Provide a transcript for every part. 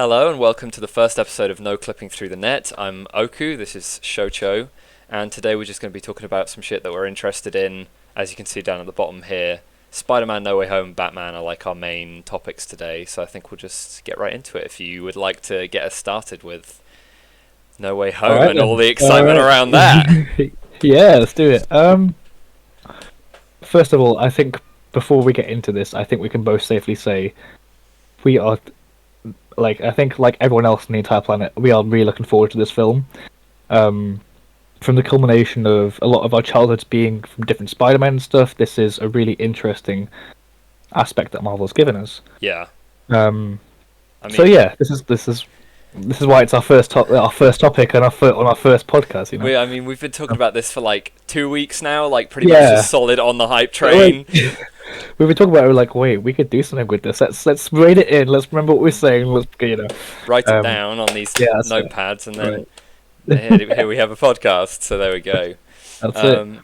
Hello and welcome to the first episode of No Clipping Through the Net. I'm Oku, this is Shocho, and today we're just going to be talking about some shit that we're interested in. As you can see down at the bottom here, Spider-Man, No Way Home, and Batman are like our main topics today, so I think we'll just get right into it. If you would like to get us started with No Way Home and all the excitement around that. Yeah, let's do it. First of all, I think before we get into this, I think we can both safely say we are, I think like everyone else on the entire planet, we are really looking forward to this film. From the culmination of a lot of our childhoods being from different Spider-Man and stuff, this is a really interesting aspect that Marvel's given us. Yeah. So yeah, this is why it's our first topic on our first podcast. You know, We've been talking about this for like 2 weeks now, like pretty much just solid on the hype train. We've been talking about it, we're like, wait, we could do something with this. Let's write it in. Let's remember what we're saying. Let's write it down on these notepads, and then here we have a podcast. So there we go. That's it.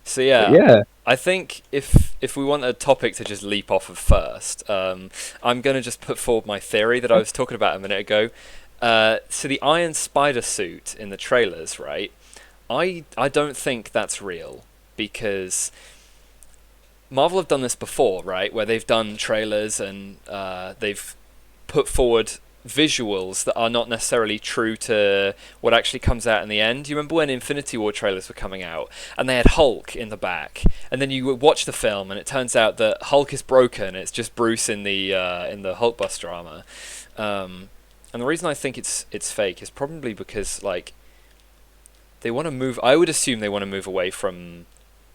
So yeah, I think if we want a topic to just leap off of first, I'm gonna just put forward my theory that I was talking about a minute ago. So the Iron Spider suit in the trailers, right? I don't think that's real, because Marvel have done this before, right? Where they've done trailers and they've put forward visuals that are not necessarily true to what actually comes out in the end. You remember when Infinity War trailers were coming out and they had Hulk in the back, and then you would watch the film and it turns out that Hulk is broken. It's just Bruce in the Hulkbuster armor. And the reason I think it's fake is probably because like they want to move. I would assume they want to move away from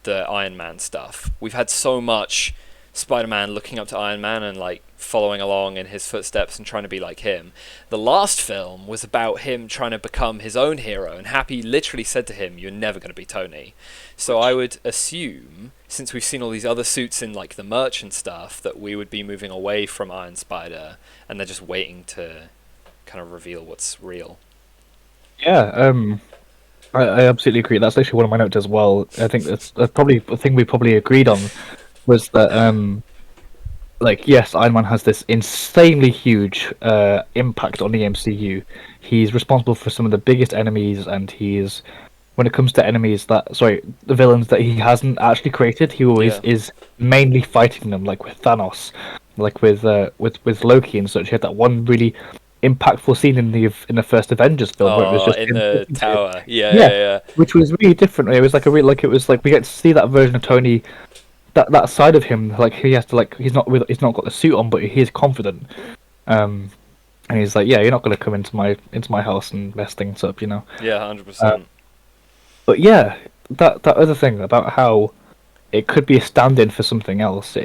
the Iron Man stuff. We've had so much Spider-Man looking up to Iron Man and like following along in his footsteps and trying to be like him. The last film was about him trying to become his own hero, and Happy literally said to him, "You're never going to be Tony." So I would assume, since we've seen all these other suits in like the merch and stuff, that we would be moving away from Iron Spider, and they're just waiting to kind of reveal what's real. Yeah, I absolutely agree. That's actually one of my notes as well. I think that's probably the thing we probably agreed on was that yes, Iron Man has this insanely huge impact on the MCU. He's responsible for some of the biggest enemies, and when it comes to the villains that he hasn't actually created, he always is mainly fighting them, like with Thanos, like with Loki and such. He had that one really impactful scene in the first Avengers film where it was just in the tower. Yeah. Which was really different. It was like we get to see that version of Tony, that side of him. Like he has to he's not got the suit on, but he is confident. And he's like, yeah, you're not going to come into my house and mess things up, you know. Yeah, 100%. But yeah, that other thing about how it could be a stand-in for something else.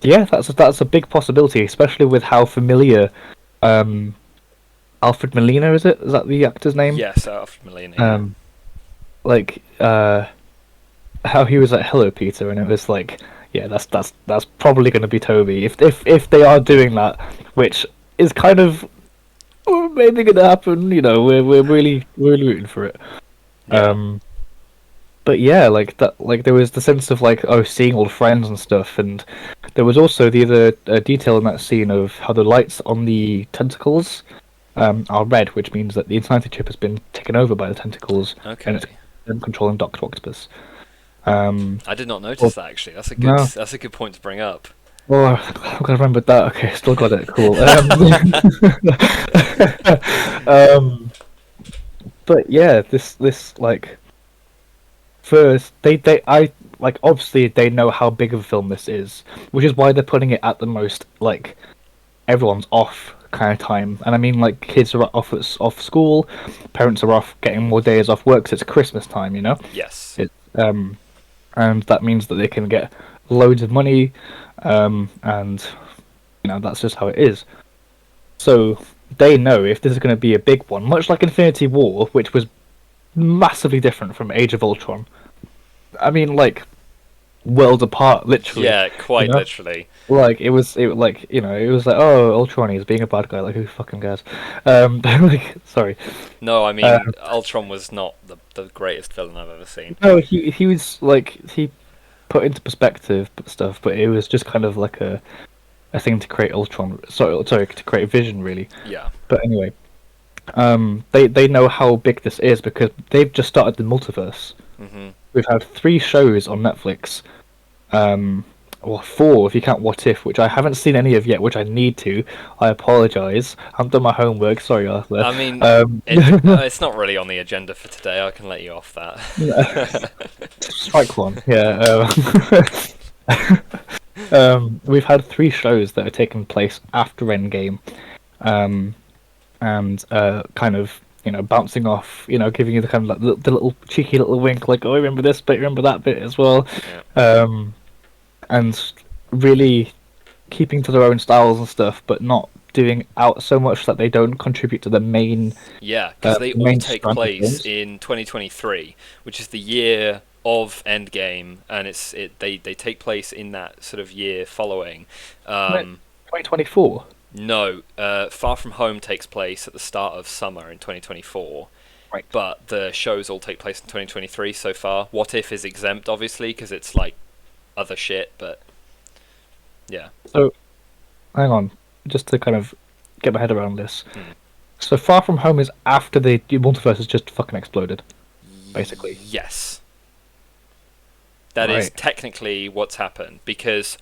Yeah, that's a big possibility, especially with how familiar Alfred Molina is that the actor's name? Yes, Alfred Molina. How he was like, "Hello, Peter," and it was like, yeah, that's probably going to be Toby if they are doing that, which is kind of maybe going to happen. You know, we're really rooting for it. Yeah. But yeah, there was the sense of seeing old friends and stuff, and there was also the other detail in that scene of how the lights on the tentacles are red, which means that the insanity chip has been taken over by the tentacles, and it's controlling Doctor Octopus. I did not notice that actually. That's a good point to bring up. Oh, I'm gonna remember that. Okay, still got it. Cool. But yeah, this first obviously they know how big of a film this is, which is why they're putting it at the most everyone's off kind of time. And I mean, kids are off school, parents are off getting more days off work because it's Christmas time, you know. Yes. And that means that they can get loads of money, and that's just how it is. So they know if this is going to be a big one, much like Infinity War, which was massively different from Age of Ultron. I mean, worlds apart, literally. Yeah, quite literally. It was like, oh, Ultron is being a bad guy. Like, who fucking cares? Sorry. No, I mean, Ultron was not the greatest villain I've ever seen. No, he was he put into perspective stuff, but it was just kind of like a a thing to create Ultron. Sorry, to create Vision, really. Yeah. But anyway, they know how big this is because they've just started the multiverse. Mm-hmm. We've had 3 shows on Netflix, or 4 if you count What If, which I haven't seen any of yet, which I need to. I apologise. I haven't done my homework. Sorry, Arthur. I mean, it's not really on the agenda for today. I can let you off that. Strike one. Yeah. We've had 3 shows that are taking place after Endgame, and kind of bouncing off, giving you the kind of like the little cheeky little wink, like, oh, remember this bit, remember that bit as well, Yeah. And really keeping to their own styles and stuff, but not doing out so much that they don't contribute to the main. Yeah, because they all main take strand of place things. in 2023, which is the year of Endgame, and they take place in that sort of year following. 2024. No, Far From Home takes place at the start of summer in 2024, Right. but the shows all take place in 2023 so far. What If is exempt, obviously, because it's like other shit, but yeah. So, hang on, just to kind of get my head around this. Hmm. So, Far From Home is after the multiverse has just fucking exploded, basically. Yes. That is Right. technically what's happened, because,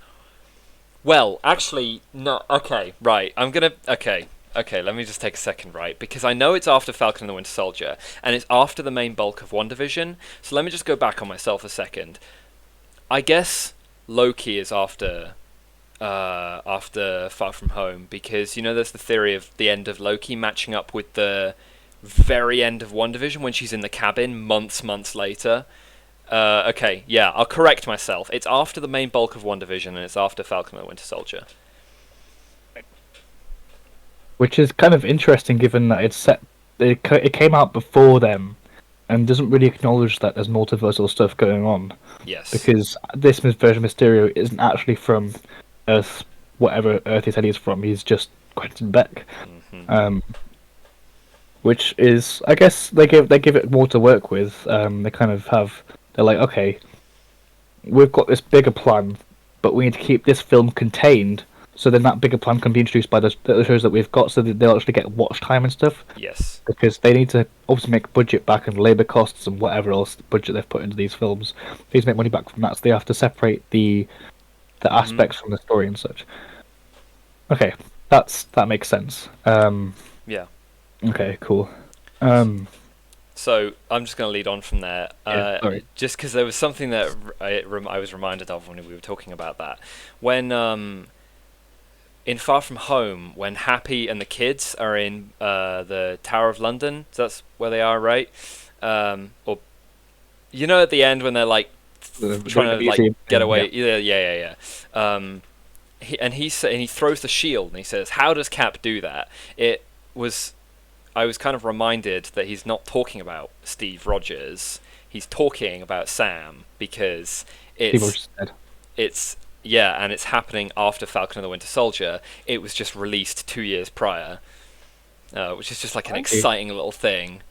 well, actually, no, okay, right, okay, let me just take a second, right, because I know it's after Falcon and the Winter Soldier, and it's after the main bulk of WandaVision, so let me just go back on myself a second. I guess Loki is after Far From Home, because there's the theory of the end of Loki matching up with the very end of WandaVision when she's in the cabin months later. Okay, yeah, I'll correct myself. It's after the main bulk of WandaVision and it's after Falcon and the Winter Soldier. Which is kind of interesting, given that it came out before them, and doesn't really acknowledge that there's multiversal stuff going on. Yes. Because this version of Mysterio isn't actually from Earth, whatever Earth he said he's from. He's just Quentin Beck. Mm-hmm. Which is, I guess, they give it more to work with. They kind of have. They're like, okay, we've got this bigger plan, but we need to keep this film contained, so then that bigger plan can be introduced by the shows that we've got, so that they'll actually get watch time and stuff. Yes. Because they need to obviously make budget back and labour costs and whatever else budget they've put into these films. They need to make money back from that, so they have to separate the aspects from the story and such. Okay, that makes sense. Yeah. Okay, cool. So I'm just going to lead on from there, sorry. just because there was something that I was reminded of when we were talking about that. When in Far From Home, when Happy and the kids are in the Tower of London, so that's where they are, right? Or at the end when they're like trying to like get away. Yeah. He throws the shield and he says, "How does Cap do that?" I was kind of reminded that he's not talking about Steve Rogers. He's talking about Sam, because it's and it's happening after Falcon and the Winter Soldier. It was just released 2 years prior, which is just like an exciting little thing,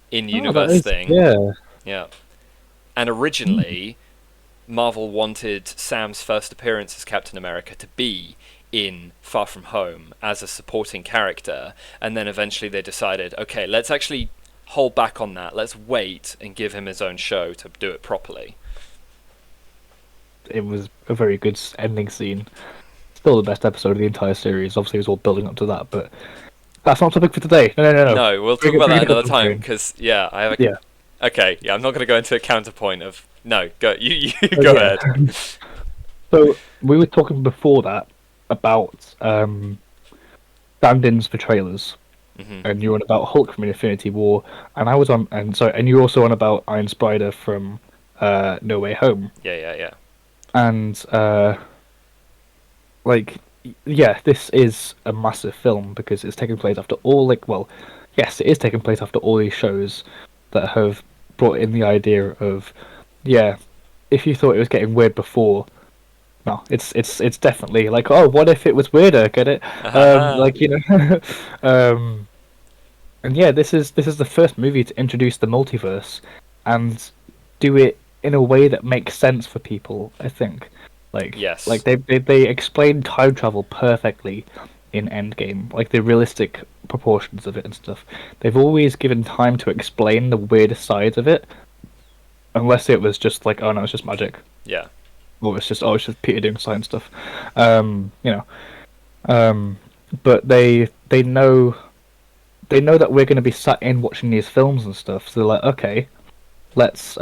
in-universe thing. Yeah. And originally, Marvel wanted Sam's first appearance as Captain America to be in Far From Home as a supporting character, and then eventually they decided, okay, let's actually hold back on that. Let's wait and give him his own show to do it properly. It was a very good ending scene. Still the best episode of the entire series. Obviously, it was all building up to that, but that's not a topic for today. No. No, we'll talk about that another time, because I have a... Yeah. Okay, I'm not going to go into a counterpoint of... No, go. You go ahead. So, we were talking before that about stand-ins for trailers, and you were on about Hulk from Infinity War, and I was on, and you were also on about Iron Spider from No Way Home. Yeah. And this is a massive film because it's taking place after all, yes, it is taking place after all these shows that have brought in the idea of, if you thought it was getting weird before, no, it's definitely like, oh, what if it was weirder? Get it? And this is the first movie to introduce the multiverse and do it in a way that makes sense for people, I think. Yes. They explain time travel perfectly in Endgame, like the realistic proportions of it and stuff. They've always given time to explain the weirder sides of it, unless it was just like, oh no, it's just magic, Yeah. or it's just Peter doing science stuff. You know, um, but they know that we're going to be sat in watching these films and stuff. So they're like, okay, let's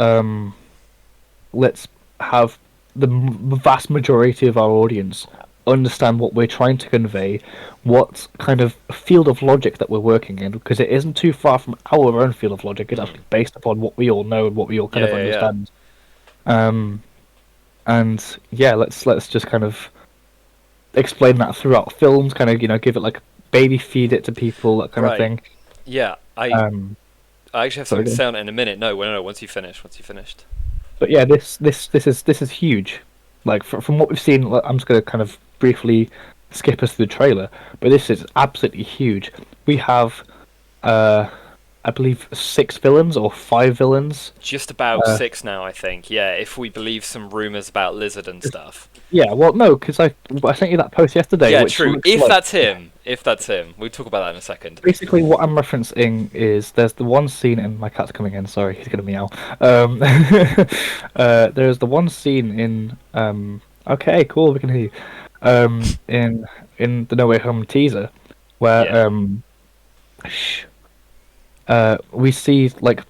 let's have the vast majority of our audience understand what we're trying to convey, what kind of field of logic that we're working in, because it isn't too far from our own field of logic. It's actually based upon what we all know and what we all kind Yeah, of yeah, yeah. understand. And yeah, let's just kind of explain that throughout films, kind of give it like baby feed it to people, that kind of Right. thing. Yeah. Um, I actually have sorry, something to go on. say on it in a minute. No, no, no. Once you finish. Once you finished. But yeah, this is huge. Like from what we've seen, I'm just gonna kind of briefly skip us through the trailer, but this is absolutely huge. We have, uh, I believe, 6 villains or 5 villains. Just about Uh, 6 now, I think. Yeah, if we believe some rumors about Lizard and stuff. yeah, well, no, because I sent you that post yesterday, Yeah, which true. looks If like that's him. If that's him. We'll talk about that in a second. basically what I'm referencing is there's the one scene, and my cat's coming in. Sorry, he's gonna meow. There's the one scene in Okay, cool, we can hear you. In the No Way Home teaser, where Yeah. sh- we see Tom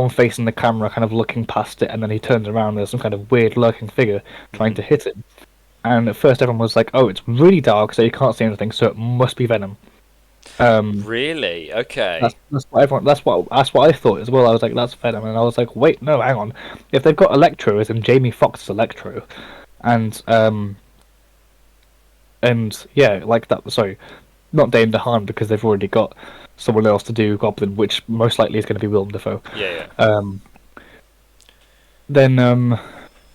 facing the camera, kind of looking past it, and then he turns around. There's some kind of weird lurking figure trying to hit him. And at first, everyone was like, "Oh, it's really dark, so you can't see anything, so it must be Venom." Really? Okay. That's what everyone. That's what I thought as well. I was like, "That's Venom," and I was like, "Wait, no, hang on. If they've got Electro as in Jamie Foxx's Electro, and yeah, like that. Sorry, not Dane DeHaan because they've already got someone else to do Goblin, which most likely is going to be Willem Dafoe. Yeah, yeah. Then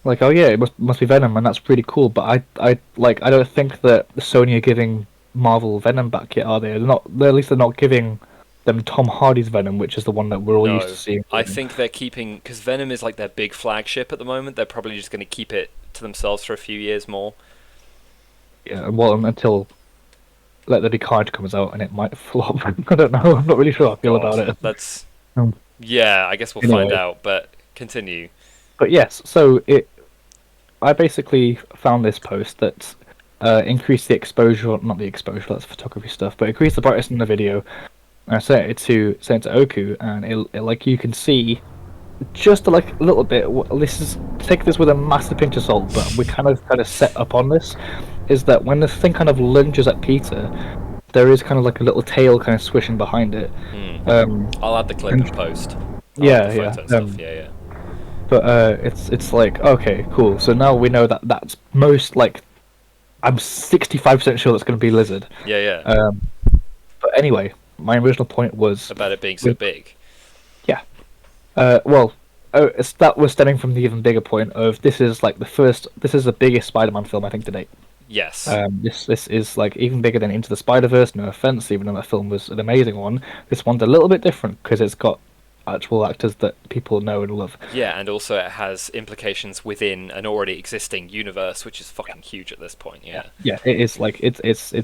like, oh yeah, it must be Venom, and that's pretty cool. But I don't think that Sony are giving Marvel Venom back yet, are they? At least they're not giving them Tom Hardy's Venom, which is the one that we're all used to No. seeing. I think they're keeping... Because Venom is like their big flagship at the moment. They're probably just going to keep it to themselves for a few years more. Yeah, well, until Let There Be Carnage comes out, and it might flop. I don't know. I'm not really sure how I feel about God. it. That's... Um, Yeah, I guess we'll find anyway, out, but continue. but yes, I basically found this post that increased the exposure, not the exposure, that's photography stuff, but increased the brightness in the video. And I sent it to Oku, and it like you can see just like a little bit. Take this with a massive pinch of salt, but we kind of set up on this. Is that when the thing kind of lunges at Peter, there is kind of like a little tail kind of swishing behind it. I'll add the clip and- and post. I'll yeah, add the yeah. photo and stuff. Yeah, yeah. But it's like, okay, cool. So now we know that that's most like I'm 65% sure that's going to be Lizard. Yeah, yeah. But anyway, my original point was About it being so big. yeah. That was stemming from the even bigger point of this is the biggest Spider-Man film I think to date. Yes. This is like even bigger than Into the Spider-Verse. No offense, even though that film was an amazing one. This one's a little bit different because it's got actual actors that people know and love. Yeah, and also it has implications within an already existing universe, which is fucking huge at this point. Yeah. Yeah, it is like it's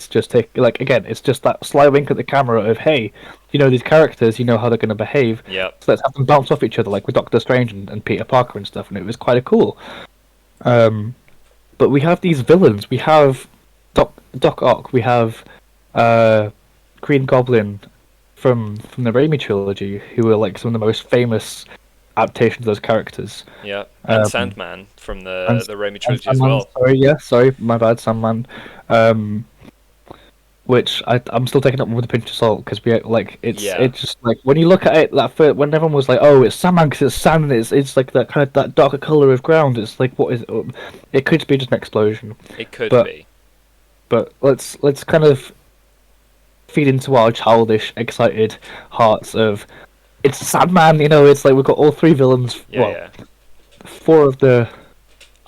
just again, it's just that sly wink at the camera of hey, you know these characters, you know how they're going to behave. Yep. So let's have them bounce off each other like with Doctor Strange and Peter Parker and stuff, and it was quite cool. But we have these villains. We have Doc Ock. We have Green Goblin from the Raimi trilogy, who are like some of the most famous adaptations of those characters. Yeah, and Sandman from the Raimi trilogy as Sandman, well. Sorry, my bad, Sandman. Which I'm still taking up with a pinch of salt because it's just like when you look at it when everyone was like, oh, it's Sandman because it's sand, it's like that kind of that darker color of ground. It's like what is it? It could be just an explosion. It could be. But let's kind of feed into our childish, excited hearts of it's Sandman. You know, it's like we've got all 3 villains. Yeah. 4 of the.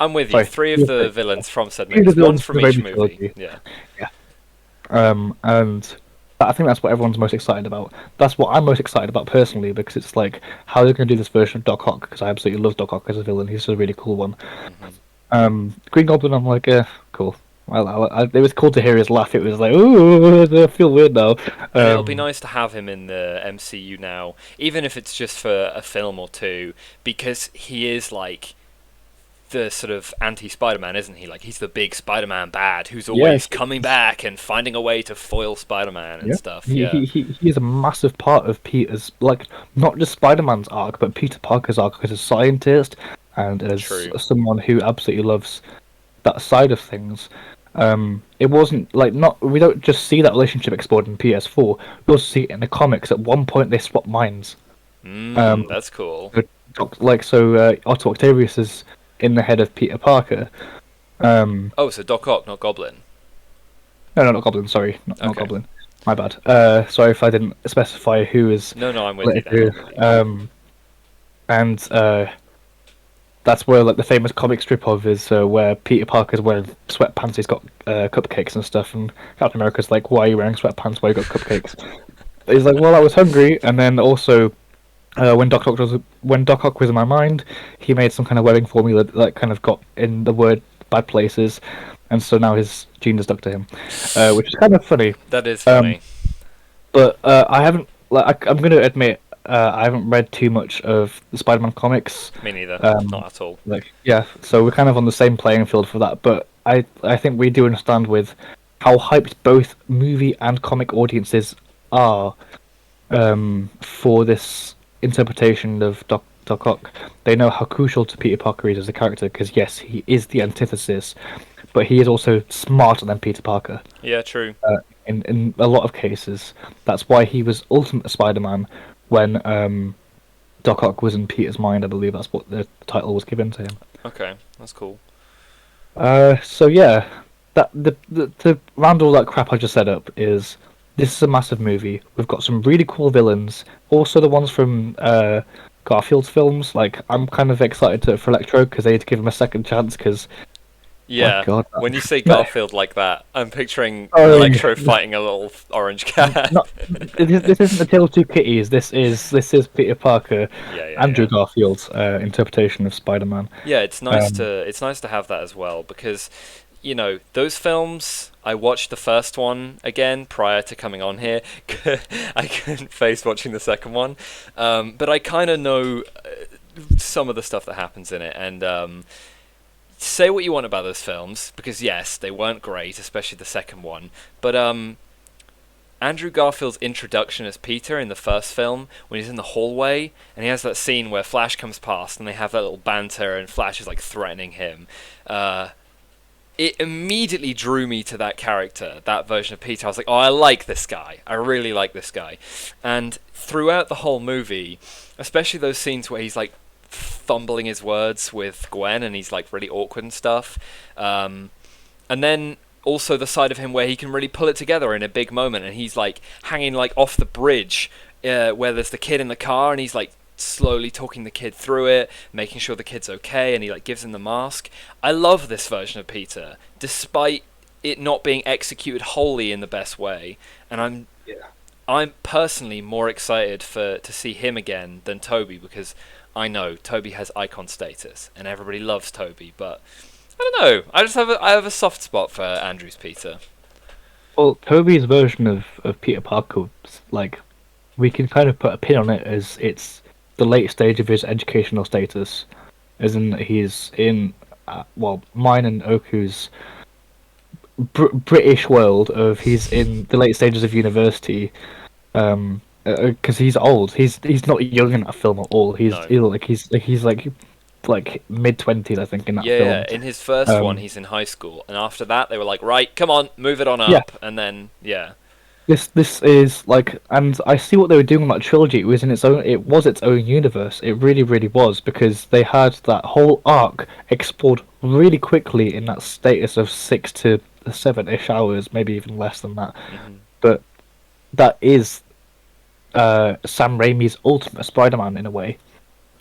I'm with you. Sorry, 3 of the villains from said Three of the movies, one villains from from each Raimi movie. trilogy. Yeah. And I think that's what everyone's most excited about. That's what I'm most excited about personally, because it's like how they're going to do this version of Doc Ock, because I absolutely love Doc Ock as a villain. He's a really cool one. Hmm. Green Goblin, I'm like, cool. It was cool to hear his laugh. It was like, ooh, I feel weird now. And it'll be nice to have him in the MCU now, even if it's just for a film or two, because he is like the sort of anti-Spider-Man, isn't he? Like he's the big Spider-Man bad who's Yeah, always coming back and finding a way to foil Spider-Man and yeah. stuff. He, Yeah, he he he is a massive part of Peter's, like, not just Spider-Man's arc, but Peter Parker's arc as a scientist and as true. someone who absolutely loves that side of things. It wasn't like not we don't just see that relationship explored in PS4. We also see it in the comics. At one point, they swap minds. That's cool. So, Otto Octavius is in the head of Peter Parker. Oh, so Doc Ock, not Goblin. No, not Goblin. Sorry, not Okay. Goblin. My bad. Sorry if I didn't specify who is No, I'm with you related then. to. And that's where like the famous comic strip of is where Peter Parker's wearing sweatpants. He's got cupcakes and stuff, and Captain America's like, "Why are you wearing sweatpants? Why you got cupcakes?" He's like, "Well, I was hungry," and then also. When Doc Ock was in my mind, he made some kind of webbing formula that kind of got in the word bad places, and so now his gene is stuck to him, which is kind of funny. That is Um, funny. but I haven't, like, I'm going to admit, I haven't read too much of the Spider-Man comics. Me neither. Um, Not at all. like, yeah, so we're kind of on the same playing field for that. But I think we do understand with how hyped both movie and comic audiences are for this interpretation of Doc Ock. They know how crucial to Peter Parker is as a character because yes, he is the antithesis, but he is also smarter than Peter Parker. Yeah, true. In a lot of cases, that's why he was Ultimate Spider-Man when Doc Ock was in Peter's mind. I believe that's what the title was given to him. Okay, that's cool. So yeah, that the to round all that crap I just set up is this is a massive movie. We've got some really cool villains. Also, the ones from Garfield's films. Like, I'm kind of excited for Electro because they need to give him a second chance. Because my Yeah, God, when you say Garfield like that, I'm picturing oh, Electro fighting a little orange cat. not this isn't the Tale of Two Kitties. This is Peter Parker, Yeah, yeah, Andrew yeah. Garfield's interpretation of Spider-Man. Yeah, Um, it's nice to have that as well because, you know, those films. I watched the first one again prior to coming on here. I couldn't face watching the second one, but I kind of know some of the stuff that happens in it. And say what you want about those films because yes, they weren't great, especially the second one. But Andrew Garfield's introduction as Peter in the first film, when he's in the hallway and he has that scene where Flash comes past and they have that little banter and Flash is like threatening him. It immediately drew me to that character, that version of Peter. I was like, oh, I like this guy. I really like this guy. And throughout the whole movie, especially those scenes where he's like fumbling his words with Gwen and he's like really awkward and stuff. And then also the side of him where he can really pull it together in a big moment and he's like hanging like off the bridge where there's the kid in the car and he's like slowly talking the kid through it, making sure the kid's okay, and he like gives him the mask. I love this version of Peter, despite it not being executed wholly in the best way. And I'm personally more excited to see him again than Toby because I know Toby has icon status and everybody loves Toby, but I don't know. I have a soft spot for Andrew's Peter. well, Toby's version of Peter Parker, like, we can kind of put a pin on it as it's the late stage of his educational status, as in he's in, mine and Oku's British world of he's in the late stages of university, because he's old. He's not young in that film at all. No. He's like mid-20s, I think, in that Yeah, film. yeah, in his first one, he's in high school, and after that, they were like, right, come on, move it on up, Yeah. and then, yeah. This is like, and I see what they were doing with that trilogy. It was in its own. It was its own universe. It really, really was because they had that whole arc explored really quickly in that status of 6 to 7-ish hours, maybe even less than that. Hmm. But that is Sam Raimi's ultimate Spider-Man in a way.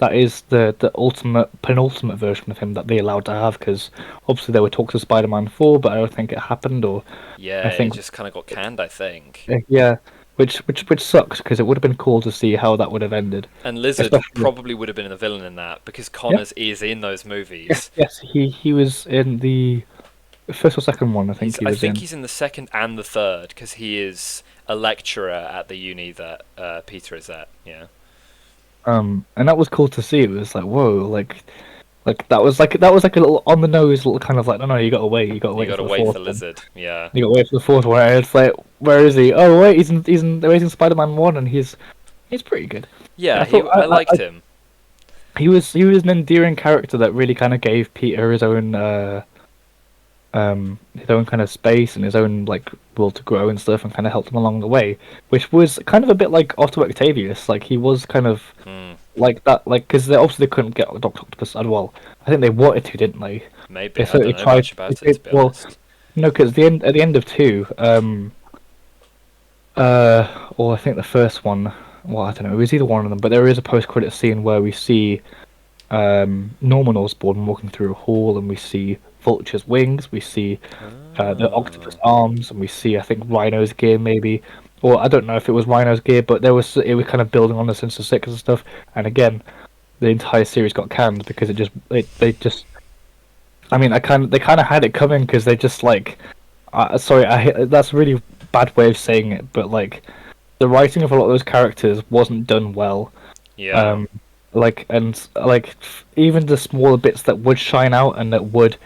that is the ultimate penultimate version of him that they allowed to have, because obviously there were talks of Spider-Man 4, but I don't think it happened, or Yeah, I it think just kind of got canned, I think. yeah, which sucks because it would have been cool to see how that would have ended, And Lizard especially probably would have been the villain in that because yeah, Connors is in those yes, movies. yes, he was in the first or second one, I think he I was think in. he's in the second and the third because he is a lecturer at the uni that Peter is at. Yeah, And that was cool to see. It was like, whoa, that was like a little on the nose, little kind of like, no, you gotta you wait got to for the wait fourth for one. Lizard. Yeah, You gotta wait for the fourth one, and it's like, where is he? Oh wait, he's in the Amazing Spider-Man 1, and he's pretty good. yeah. I thought I liked him. he was an endearing character that really kind of gave Peter his own kind of space and his own like will to grow and stuff, and kind of helped him along the way, which was kind of a bit like Otto Octavius. Like he was kind of Hmm. like that, like because they obviously couldn't get Doctor Octopus at all. I think they wanted to, didn't they? They Maybe I certainly don't know tried. much about it to be Well, honest. no, because at the end of two, or I think the first one. Well, I don't know. It was either one of them, but there is a post-credit scene where we see Norman Osborn walking through a hall, and we see Vulture's wings, we see the octopus Oh. arms, and we see I think Rhino's gear maybe, or I don't know if it was Rhino's gear, but it was kind of building on the Sinister Six and stuff. And again, the entire series got canned because they just I mean they kind of had it coming because they just like sorry that's a really bad way of saying it, but like the writing of a lot of those characters wasn't done well. Yeah. um even the smaller bits that would shine out and that would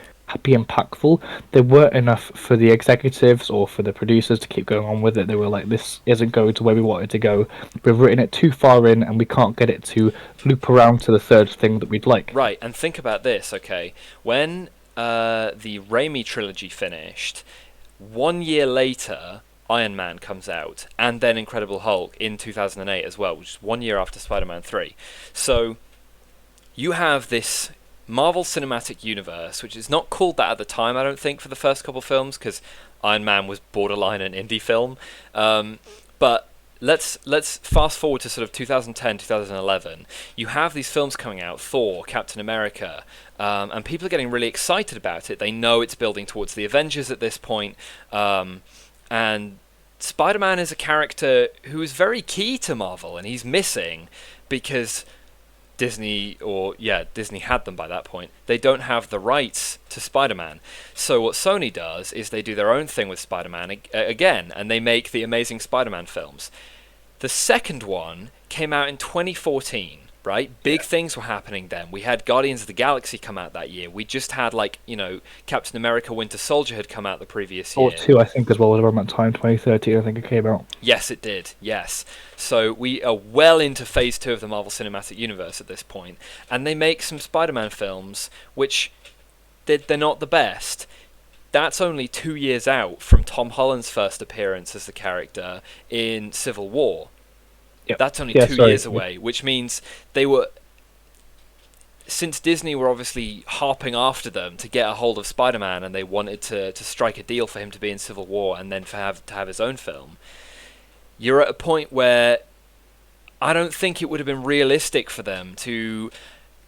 be impactful, they weren't enough for the executives or for the producers to keep going on with it. They were like, this isn't going to where we want it to go. We've written it too far in and we can't get it to loop around to the third thing that we'd like. Right, and think about this, okay? When the Raimi trilogy finished, 1 year later, Iron Man comes out, and then Incredible Hulk in 2008 as well, which is 1 year after Spider-Man 3. So you have this Marvel Cinematic Universe, which is not called that at the time, I don't think, for the first couple films, because Iron Man was borderline an indie film. But let's fast forward to sort of 2010, 2011. You have these films coming out: Thor, Captain America, and people are getting really excited about it. They know it's building towards the Avengers at this point, and Spider-Man is a character who is very key to Marvel, and he's missing because Disney had them by that point. They don't have the rights to Spider-Man. So what Sony does is they do their own thing with Spider-Man again, and they make the Amazing Spider-Man films. The second one came out in 2014, right? Big things were happening then. We had Guardians of the Galaxy come out that year. We just had, like, Captain America Winter Soldier had come out the previous year. Or two, I think, as well, around that time, 2013, I think it came out. Yes, it did. Yes. So we are well into phase 2 of the Marvel Cinematic Universe at this point, and they make some Spider-Man films which they're not the best. That's only 2 years out from Tom Holland's first appearance as the character in Civil War. Yep. That's only Yeah, 2 years away, which means they were, since Disney were obviously harping after them to get a hold of Spider-Man, and they wanted to strike a deal for him to be in Civil War and then to have his own film. You're at a point where I don't think it would have been realistic for them to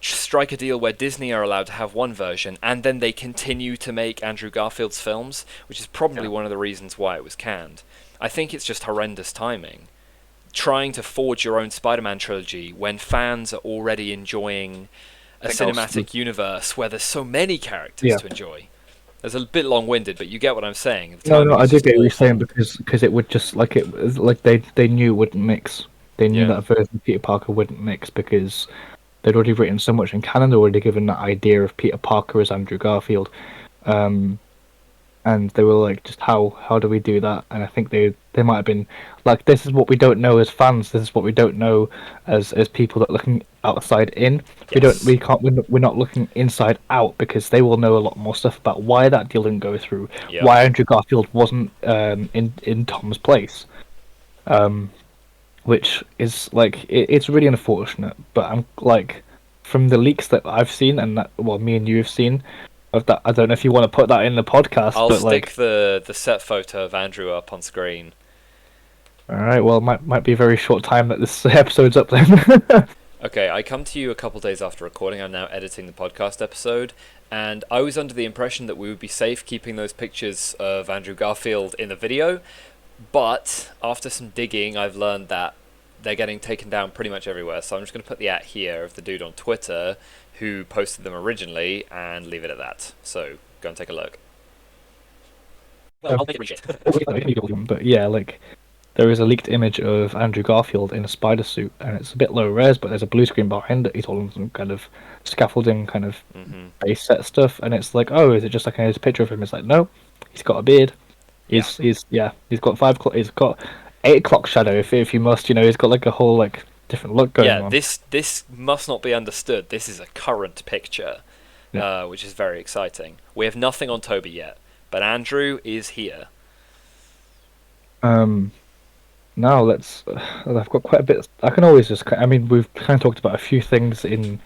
strike a deal where Disney are allowed to have one version and then they continue to make Andrew Garfield's films, which is probably one of the reasons why it was canned. I think it's just horrendous timing. Trying to forge your own Spider-Man trilogy when fans are already enjoying a cinematic universe where there's so many characters to enjoy. It's a bit long-winded, but you get what I'm saying. No, I do get what you're saying, because it would just like they knew it wouldn't mix. They knew that version of Peter Parker wouldn't mix because they'd already written so much in canon. They'd already given that idea of Peter Parker as Andrew Garfield, and they were like, just how do we do that? And I think they might have been like, this is what we don't know as fans. This is what we don't know as people that are looking outside in. We're not looking inside out, because they will know a lot more stuff about why that deal didn't go through, why Andrew Garfield wasn't in Tom's place, which is like it's really unfortunate. But I'm like, from the leaks that I've seen and that me and you have seen of that, I don't know if you want to put that in the podcast. I'll but stick the set photo of Andrew up on screen. All right. Well, might be a very short time that this episode's up then. Okay, I come to you a couple days after recording. I'm now editing the podcast episode, and I was under the impression that we would be safe keeping those pictures of Andrew Garfield in the video, but after some digging, I've learned that they're getting taken down pretty much everywhere. So I'm just going to put the @ here of the dude on Twitter who posted them originally and leave it at that. So go and take a look. Well, I'll make it reach But yeah, like there is a leaked image of Andrew Garfield in a spider suit, and it's a bit low res, but there's a blue screen behind it. He's holding some kind of scaffolding, kind of base set stuff, and it's like, oh, is it just like a picture of him? It's like, no, he's got a beard. He's got 5 o'clock. He's got 8 o'clock shadow, if you must. He's got like a whole like different look going on. Yeah, this must not be understood. This is a current picture, which is very exciting. We have nothing on Toby yet, but Andrew is here. Now let's. I've got quite a bit. I can always just. I mean, we've kind of talked about a few things in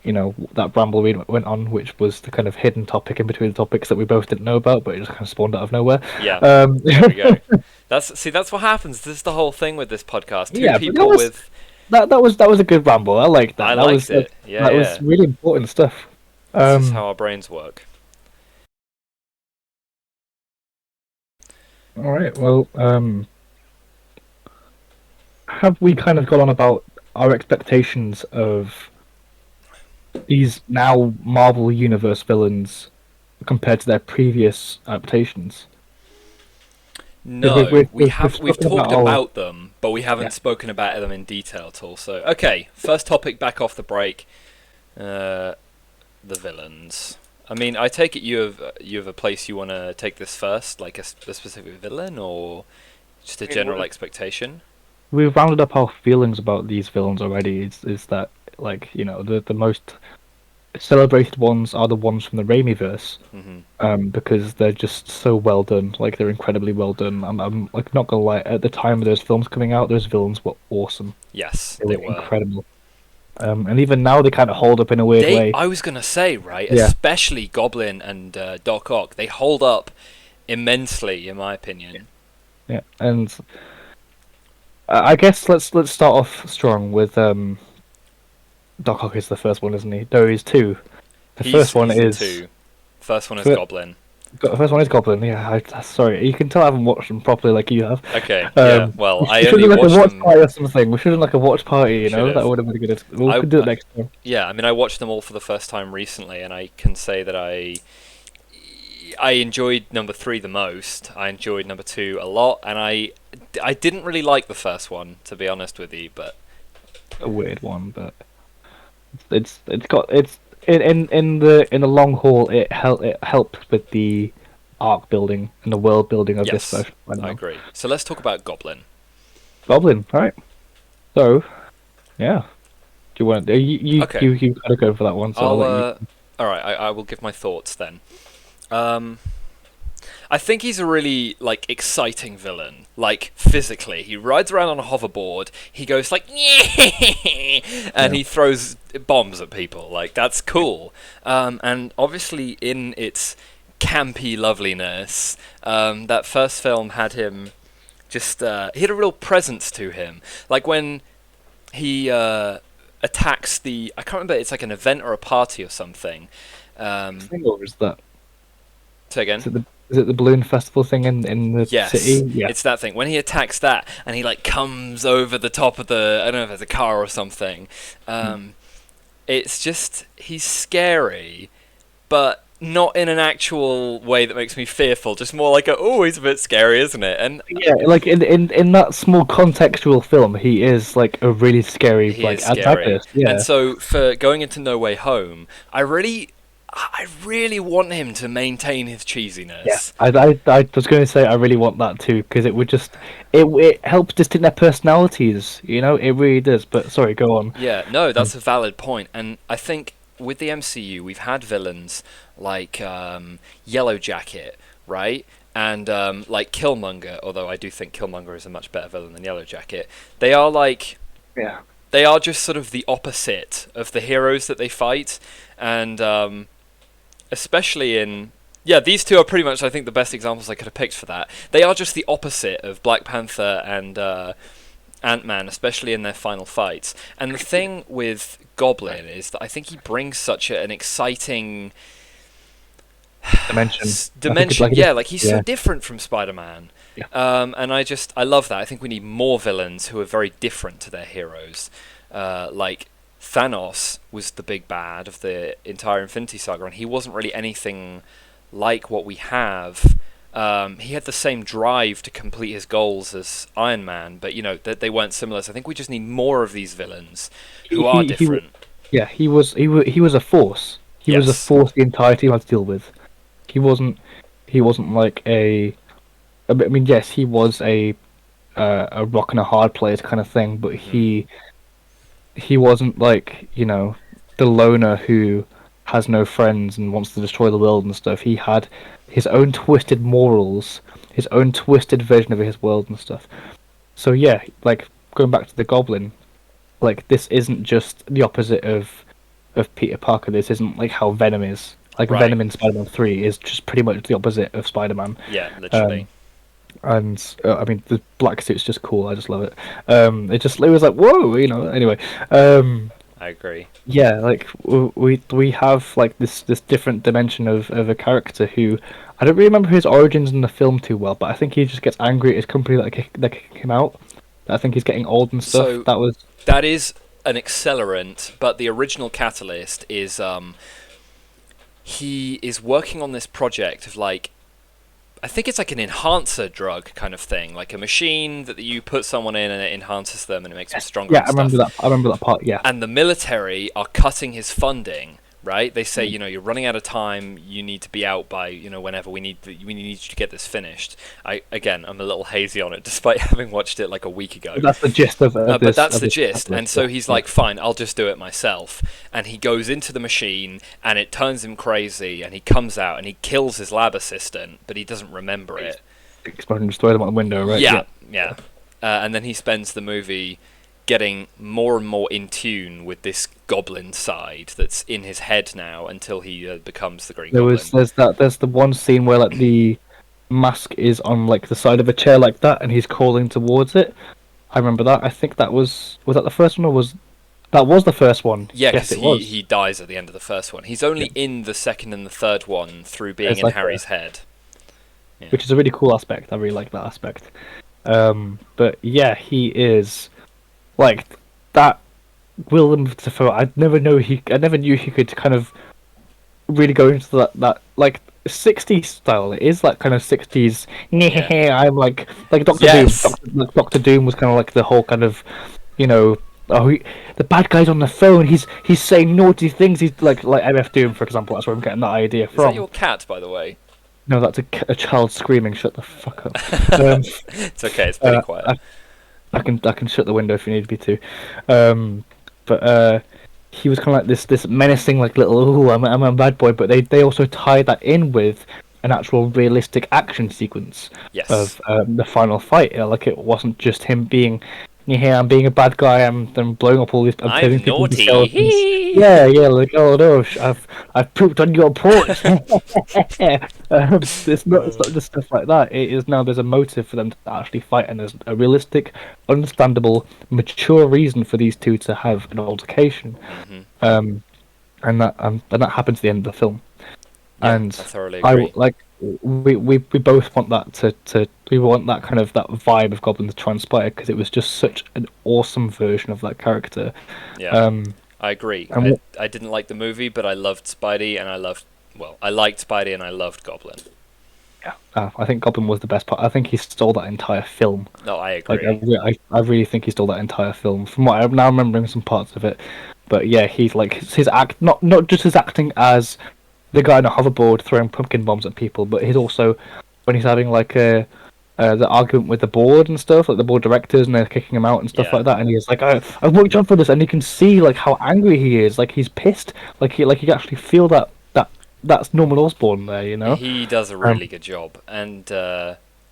that ramble we went on, which was the kind of hidden topic in between the topics that we both didn't know about, but it just kind of spawned out of nowhere. Yeah, there we go. That's what happens. This is the whole thing with this podcast. Two people with. That was a good ramble. I liked that. I liked it. Yeah, that was really important stuff. This is how our brains work. All right. Well, have we kind of gone on about our expectations of these now Marvel Universe villains compared to their previous adaptations? No, we've talked about them, but we haven't spoken about them in detail at all. So, okay, first topic back off the break, the villains. I mean, I take it you have a place you want to take this first, like a specific villain, or just a general expectation? We've rounded up our feelings about these villains already. Is that, like, the most celebrated ones are the ones from the Raimiverse, because they're just so well done. Like, they're incredibly well done. I'm like not gonna lie. At the time of those films coming out, those villains were awesome. Yes, they were incredible. And even now they kind of hold up in a weird way. I was gonna say, right, especially Goblin and Doc Ock, they hold up immensely, in my opinion. Yeah, and I guess let's start off strong with Doc Ock is the first one, isn't he? No, he's 2. First one is 2. First one is Goblin. The first one is Goblin. Yeah, sorry, you can tell I haven't watched them properly like you have. Okay. Yeah. Well, I only watched them. A watch party or something. We should have like a watch party. That would have been good. We could do it next time. Yeah, I mean, I watched them all for the first time recently, and I can say that I enjoyed number 3 the most. I enjoyed number 2 a lot, and I didn't really like the first one, to be honest with you, but a weird one, but it's in the long haul it helped with the arc building and the world building of this version. I agree. So let's talk about Goblin. All right. So, yeah. Do you want you gotta go for that one? So all right. I will give my thoughts then. I think he's a really exciting villain. Like physically, he rides around on a hoverboard. He goes like, and he throws bombs at people. Like that's cool. And obviously, in its campy loveliness, that first film had him just. He had a real presence to him. Like when he attacks the. I can't remember. It's like an event or a party or something. Or is that? Say again. Is it the balloon festival thing in the city? Yeah, it's that thing. When he attacks that, and he comes over the top of the, I don't know if it's a car or something. It's just he's scary, but not in an actual way that makes me fearful. Just more like he's a bit scary, isn't it? And yeah, like in that small contextual film, he is like a really scary antagonist. Yeah. And so for going into No Way Home, I really want him to maintain his cheesiness. Yeah, I was going to say I really want that too, because it would just it helps distinct their personalities. It really does. But sorry, go on. Yeah, no, that's a valid point, and I think with the MCU we've had villains like Yellow Jacket, right? And like Killmonger, although I do think Killmonger is a much better villain than Yellow Jacket. They are they are just sort of the opposite of the heroes that they fight, and especially in these two are pretty much I think the best examples I could have picked for that. They are just the opposite of Black Panther and Ant-Man, especially in their final fights. And the thing with Goblin is that I think he brings such an exciting Dimension. I think it's dimension. like Yeah, like he's so yeah, different from Spider-Man. yeah. And I love that. I think we need more villains who are very different to their heroes. Like Thanos was the big bad of the entire Infinity Saga, and he wasn't really anything like what we have. He had the same drive to complete his goals as Iron Man, but that they weren't similar. So I think we just need more of these villains who are He different. yeah, he was a force. He was a Yes. force the entire team had to deal with. He wasn't like a. I mean, yes, he was a rock and a hard place kind of thing, but Hmm. he wasn't like the loner who has no friends and wants to destroy the world and stuff. He had his own twisted morals, his own twisted version of his world and stuff. So yeah, like going back to the Goblin, like this isn't just the opposite of Peter Parker. This isn't like how Venom is. Like Right. Venom in Spider-Man 3 is just pretty much the opposite of Spider-Man. Yeah, literally. Um, and I mean the black suit's just cool. I just love it. It was like whoa, Anyway, I agree. yeah, like we have like this different dimension of a character who I don't really remember his origins in the film too well, but I think he just gets angry at his company that kick him out. I think he's getting old and stuff. So That was that is an accelerant, but the original catalyst is he is working on this project of like I think it's like an enhancer drug kind of thing, like a machine that you put someone in and it enhances them and it makes them stronger yeah, and stuff. I remember that part. Yeah, And the military are cutting his funding. Right? They say, you're running out of time. You need to be out by, whenever we need you to get this finished. I'm a little hazy on it, despite having watched it like a week ago. but that's the gist of But this. that's Of the this gist. catalyst, And so yeah. he's like, fine, I'll just do it myself. And he goes into the machine and it turns him crazy. And he comes out and he kills his lab assistant, but he doesn't remember it. Explode and destroy them out the window, right? Yeah. And then he spends the movie getting more and more in tune with this goblin side that's in his head now until he becomes the Green Goblin. There's the one scene where like the mask is on like the side of a chair like that, and he's crawling towards it. I remember that. I think was that the first one or was that was the first one? Yeah, Yes, because it was. he dies at the end of the first one. He's only in the second and the third one through being It's in like Harry's head. Yeah. which is a really cool aspect. I really like that aspect. But yeah, he is like that. Willem Dafoe. I never knew he could kind of really go into that like 60s style. It is like kind of 60s. Yeah. I'm like Doctor Yes. Doom. Doctor Doom was kind of like the whole kind of you know. Oh, the bad guy's on the phone. He's saying naughty things. He's like MF Doom, for example. That's where I'm getting that idea Is that from. your cat, by the way? No, that's a child screaming. Shut the fuck up. Um, It's okay. It's pretty quiet. I can shut the window if you need me to. But he was kind of like this menacing like little I'm a bad boy, but they also tied that in with an actual realistic action sequence Yes. of the final fight. Like it wasn't just him being yeah, I'm being a bad guy. I'm blowing up all these. I'm turning people into skeletons. naughty. Yeah, like oh no, I've pooped on your porch. It's not just stuff like that. It is now there's a motive for them to actually fight, and there's a realistic, understandable, mature reason for these two to have an altercation. Mhm. And that happens at the end of the film. Yeah, And I thoroughly agree. we both want that to we want that kind of that vibe of Goblin to transpire because it was just such an awesome version of that character. Yeah, I agree. and I didn't like the movie, but I loved Spidey, and I liked Spidey, and I loved Goblin. I think Goblin was the best part. I think he stole that entire film. No, I Like agree. I really think he stole that entire film. From what I'm now remembering some parts of it, but yeah, he's like his act not just his acting as the guy on a hoverboard throwing pumpkin bombs at people, but he's also when he's having like the argument with the board and stuff, like the board directors, and they're kicking him out and stuff Yeah. like that. And he's like, I've worked hard for this, and you can see like how angry he is. Like he's pissed. Like you can actually feel that's Norman Osborn there, you know. He does a really good job, and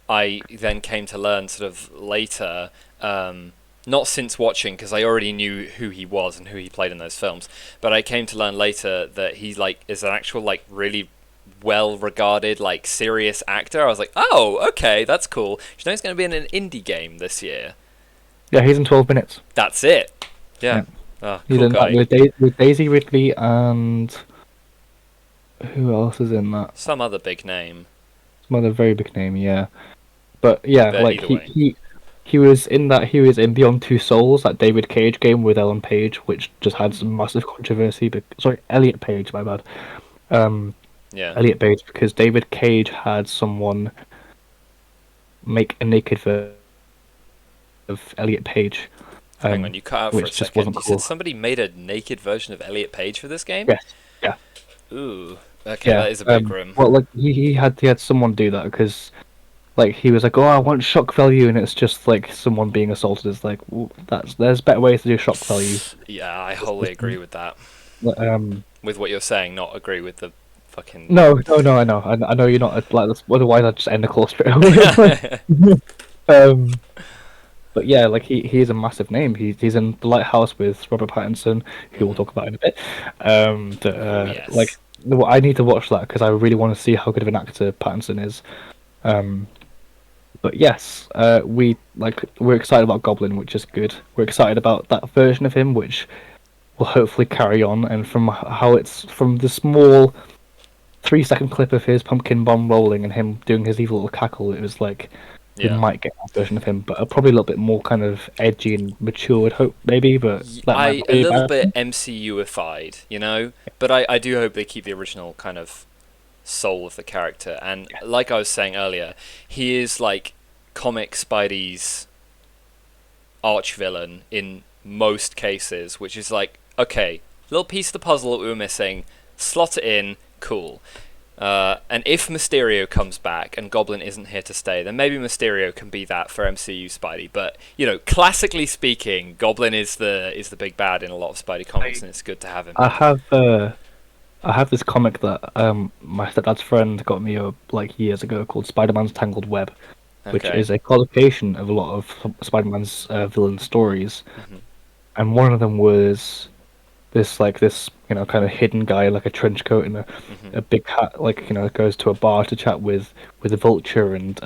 I then came to learn sort of later, not since watching because I already knew who he was and who he played in those films, but I came to learn later that he like is an actual like really well regarded like serious actor. I was like, oh, okay, that's cool. You know, he's going to be in an indie game this year. Yeah, he's in 12 minutes. That's it. Yeah. Yeah, Ah, he's cool in that guy. with Daisy Ridley and who else is in that? Some other big name. Some other very big name, yeah. But yeah, But like either way. he was in that. He was in Beyond Two Souls, that David Cage game with Ellen Page, which just had some massive controversy. But sorry, Elliot Page, my bad. Um, Yeah. Elliot Page, because David Cage had someone make a naked version of Elliot Page, Hang on, you cut out for a which just second. wasn't You said cool. somebody made a naked version of Elliot Page for this game? Yes, yeah, Ooh. Okay, yeah. that is a bit grim. Well, like he had someone do that because like he was like, oh, I want shock value, and it's just like someone being assaulted. It's like there's better ways to do shock value. Yeah, I wholly agree with that. Um, With what you're saying, not agree with the fucking. no, I know you're not like this. Otherwise, I'd just end the call straight away. um, but yeah, like he's a massive name. He's in The Lighthouse with Robert Pattinson, who we'll Mhm. talk about in a bit. Oh Like yes. I need to watch that because I really want to see how good of an actor Pattinson is. Um, but yes, we're excited about Goblin, which is good. We're excited about that version of him, which will hopefully carry on. And from how it's from the small 3 second clip of his pumpkin bomb rolling and him doing his evil little cackle, it was like we Yeah. might get that version of him, but probably a little bit more kind of edgy and matured, hope maybe. But that might I not a be a little bad bit thing. MCUified, you know, but I do hope they keep the original kind of soul of the character. And like I was saying earlier, he is like comic Spidey's arch villain in most cases, which is like, okay, little piece of the puzzle that we were missing, slot it in, cool. And if Mysterio comes back and Goblin isn't here to stay, then maybe Mysterio can be that for MCU Spidey. But you know, classically speaking, Goblin is the big bad in a lot of Spidey comics, and it's good to have him. I have I have this comic that my stepdad's friend got me like years ago called Spider-Man's Tangled Web, which Okay. is a collocation of a lot of Spider-Man's villain stories, Hmm. and one of them was this kind of hidden guy like a trench coat and Hmm. a big hat, like goes to a bar to chat with a vulture and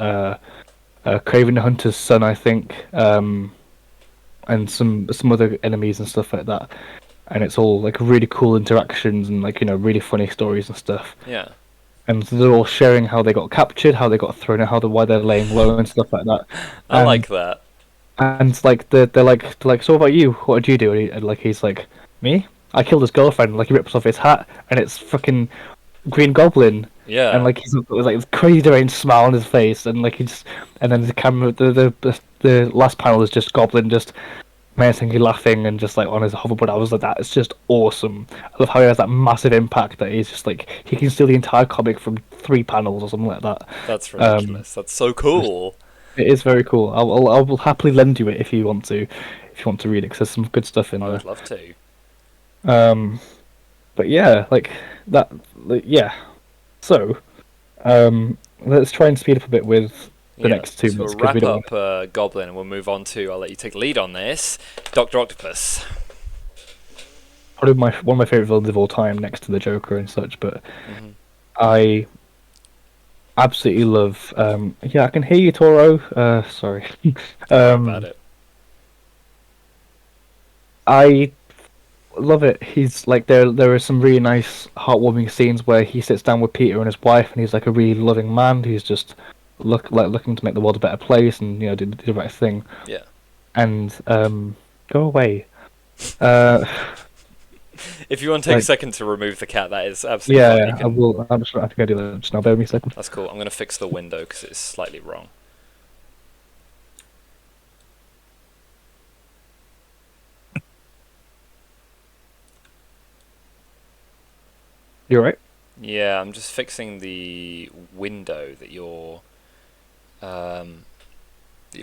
Craven the Hunter's son, I think, and some other enemies and stuff like that. And it's all like really cool interactions and like really funny stories and stuff. Yeah. And they're all sharing how they got captured, how they got thrown out, why they're laying low and stuff like that. I And like that. like they're like, so what about you? What did you do? And like he's like, me? I killed his girlfriend. Like he rips off his hat, and it's fucking Green Goblin. And Yeah. like he's got like this crazy deranged smile on his face, and like and then the camera, the last panel is just Goblin just menacingly laughing and just like on his hoverboard. I was like, that is just awesome. I love how he has that massive impact that he's just like he can steal the entire comic from 3 panels or something like that. That's Um, ridiculous. That's so cool. it is very cool. I will happily lend you it if you want to read it because there's some good stuff in I there. would love to. Um, but yeah, like that. Yeah. So, let's try and speed up a bit with the Yeah. next 2 minutes To because we wrap don't want. up Goblin, and we'll move on to. I'll let you take the lead on this. Doctor Octopus. Probably one of my favorite villains of all time, next to the Joker and such. But Hmm. I absolutely love. Yeah, I can hear you, Toro. Sorry. Don't worry about um, it. I love it. He's like there are some really nice, heartwarming scenes where he sits down with Peter and his wife, and he's like a really loving man who's just looking to make the world a better place and do the right thing. Yeah. And go away. Uh, If you want to take a like second to remove the cat, that is absolutely yeah, fine. You yeah, I can. will. I think I do that just now. Bear with me a second. That's cool. I'm going to fix the window because it's slightly wrong. You're right. Yeah, I'm just fixing the window that your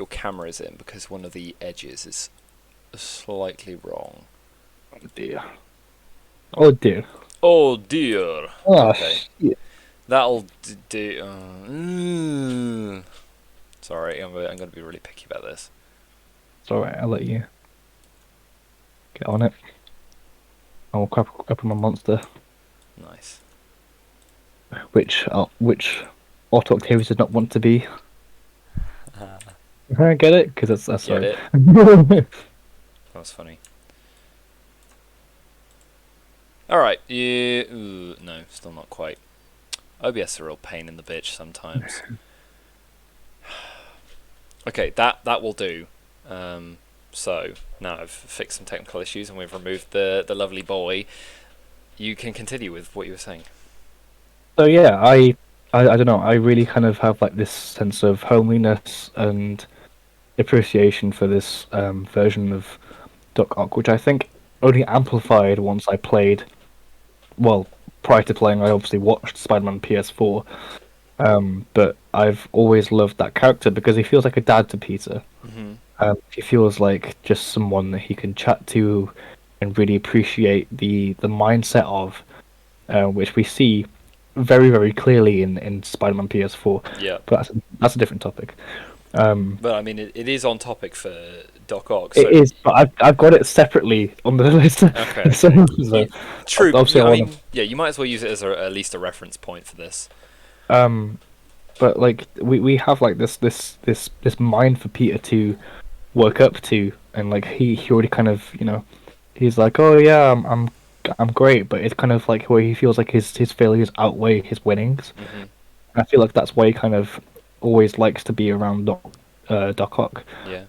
camera is in because one of the edges is slightly wrong. Oh dear. Oh dear. Oh dear. Oh Okay, shit. that'll do. Sorry, I'm going to be really picky about this. It's alright. I'll let you get on it. I'll crap up my monster, Nice. which Otto Octavius did not want to be. I get it because that's Get sorry. it? That was funny. Alright, no, still not quite. OBS is a real pain in the bitch sometimes. Okay, that will do. So, now I've fixed some technical issues and we've removed the lovely boy. You can continue with what you were saying. So yeah, I don't know. I really kind of have like this sense of homeliness and appreciation for this version of Duck Ock, which I think only amplified once I played. Well, prior to playing, I obviously watched Spider-Man PS4. But I've always loved that character because he feels like a dad to Peter. Mm-hmm. He feels like just someone that he can chat to and really appreciate the mindset of, which we see very very clearly in Spider-Man PS4. Yeah. But that's a different topic. But I mean, it is on topic for Doc Ock, It so. is, but I've got it separately on the list. Okay. So True. obviously I I want mean, yeah, you might as well use it as at least a reference point for this. to. But like we have like this mind for Peter to work up to, and like he already kind of he's like, oh yeah, I'm great, but it's kind of like where he feels like his failures outweigh his winnings. Mm-hmm. I feel like that's why he kind of always likes to be around Doc Ock. Yeah.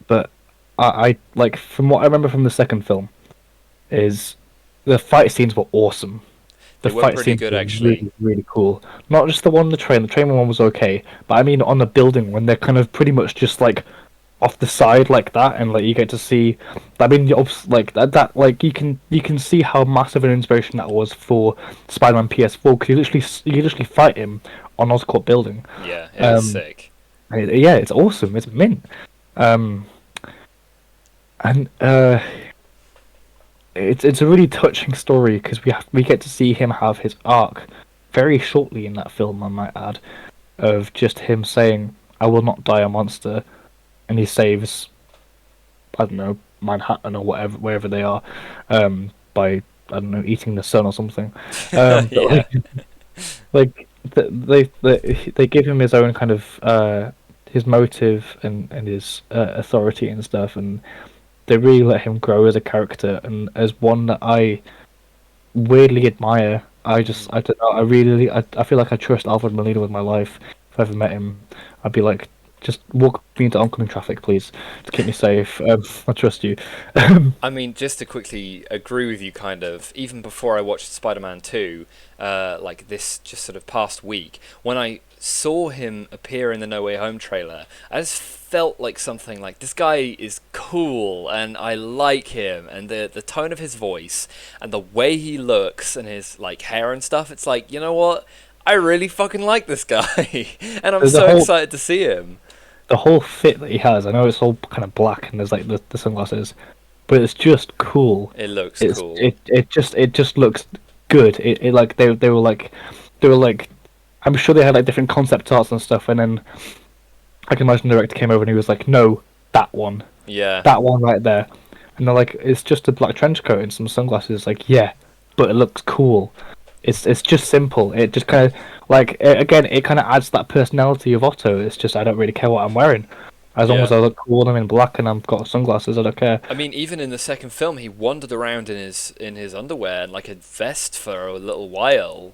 But I like from what I remember from the second film is the fight scenes were awesome. The They were fight pretty scenes good, were actually. really really cool. Not just the one on the train. The train one was okay, but I mean on the building when they're kind of pretty much just like off the side like that, and like you get to see. I mean, like that like you can see how massive an inspiration that was for Spider-Man PS4 because you literally fight him on Oscorp building. Yeah, it is Um, sick. yeah, it's awesome. It's mint. Um, and it's a really touching story because we get to see him have his arc very shortly in that film. I might add, of just him saying, "I will not die a monster," and he saves, I don't know, Manhattan or whatever, wherever they are, by, I don't know, eating the sun or something. But Yeah. like they give him his own kind of his motive and his authority and stuff, and they really let him grow as a character and as one that I weirdly admire. Mm. I don't know, I feel like I trust Alfred Molina with my life. If I ever met him, I'd be like, just walk me into oncoming traffic, please, to keep me safe. I trust you. I mean, just to quickly agree with you, kind of, even before I watched Spider-Man 2, like this just sort of past week, when I saw him appear in the No Way Home trailer, I just felt like something like, this guy is cool, and I like him, and the tone of his voice, and the way he looks, and his, like, hair and stuff, it's like, you know what? I really fucking like this guy, and I'm the so whole excited to see him. the whole fit that he has. I know it's all kind of black and there's like the sunglasses, but it's just cool. It looks It's cool. it just looks good. It like they were like I'm sure they had like different concept arts and stuff, and then I can imagine the director came over and he was like, no, Yeah, that one right there, and they're like, it's just a black trench coat and some sunglasses. Like, yeah, but it looks cool. It's just simple. It just kind of like again, it kind of adds that personality of Otto. It's just I don't really care what I'm wearing, as long as yeah. I look cool and I'm in black and I've got sunglasses. I don't care. I mean, even in the second film, he wandered around in his underwear and like a vest for a little while,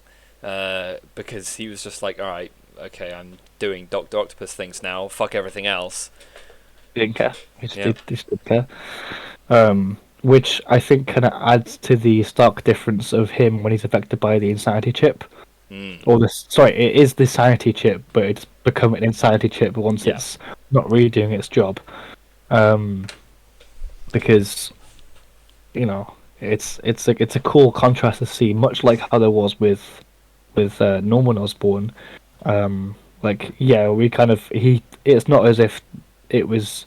because he was just like, all right, okay, I'm doing Doctor Octopus things now. Fuck everything else. He didn't care. Yeah. He just didn't care. Which I think kind of adds to the stark difference of him when he's affected by the insanity chip. Mm. Or this, sorry, it is the sanity chip, but it's become an insanity chip once Yeah. it's not really doing its job. Um, because it's a cool contrast to see, much like how there was with Norman Osborn. Like yeah, we kind of he. It's not as if it was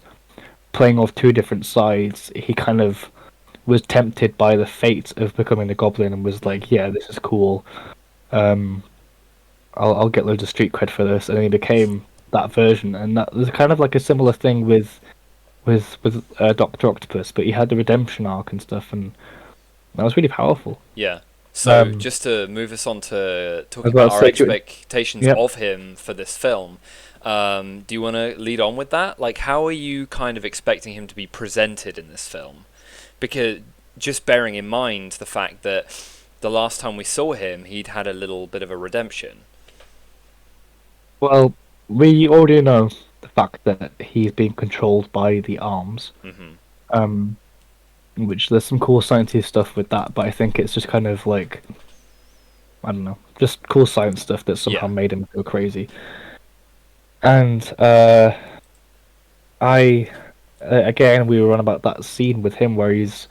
playing off two different sides. He kind of was tempted by the fate of becoming a goblin and was Mm. like, yeah, this is cool. Um, I'll get loads of street cred for this, and then he became that version. And that was kind of like a similar thing with Doctor Octopus, but he had the redemption arc and stuff, and that was really powerful. Yeah. So just to move us on to I talking was about about to our say, expectations yep. of him for this film, do you want to lead on with that? Like, how are you kind of expecting him to be presented in this film? Because just bearing in mind the fact that the last time we saw him, he'd had a little bit of a redemption. Well, we already know the fact that he's being controlled by the arms. Hmm. Um, which there's some cool sciencey stuff with that, but I think it's just kind of like, I don't know, just cool science stuff that somehow Yeah. made him go crazy. And I again we were on about that scene with him where he's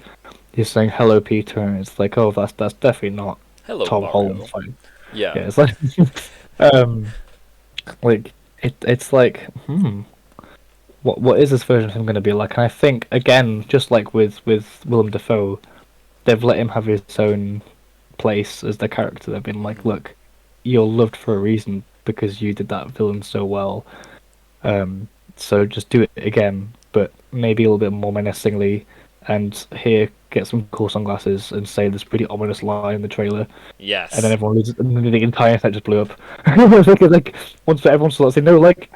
saying hello Peter, and it's like, oh, that's definitely not Hello, Tom Holland Mario. fighting. Yeah. Yeah, it's like um like it's like what is this version of him going to be like? And I think again, just like with Willem Dafoe, they've let him have his own place as the character. They've been like, Hmm. look, you're loved for a reason because you did that villain so well. Um, so just do it again, but maybe a little bit more menacingly. And here, get some cool sunglasses and say this pretty ominous line in the trailer, and then Yes. everyone loses, and then the entire internet just blew up. like once everyone starts saying no, like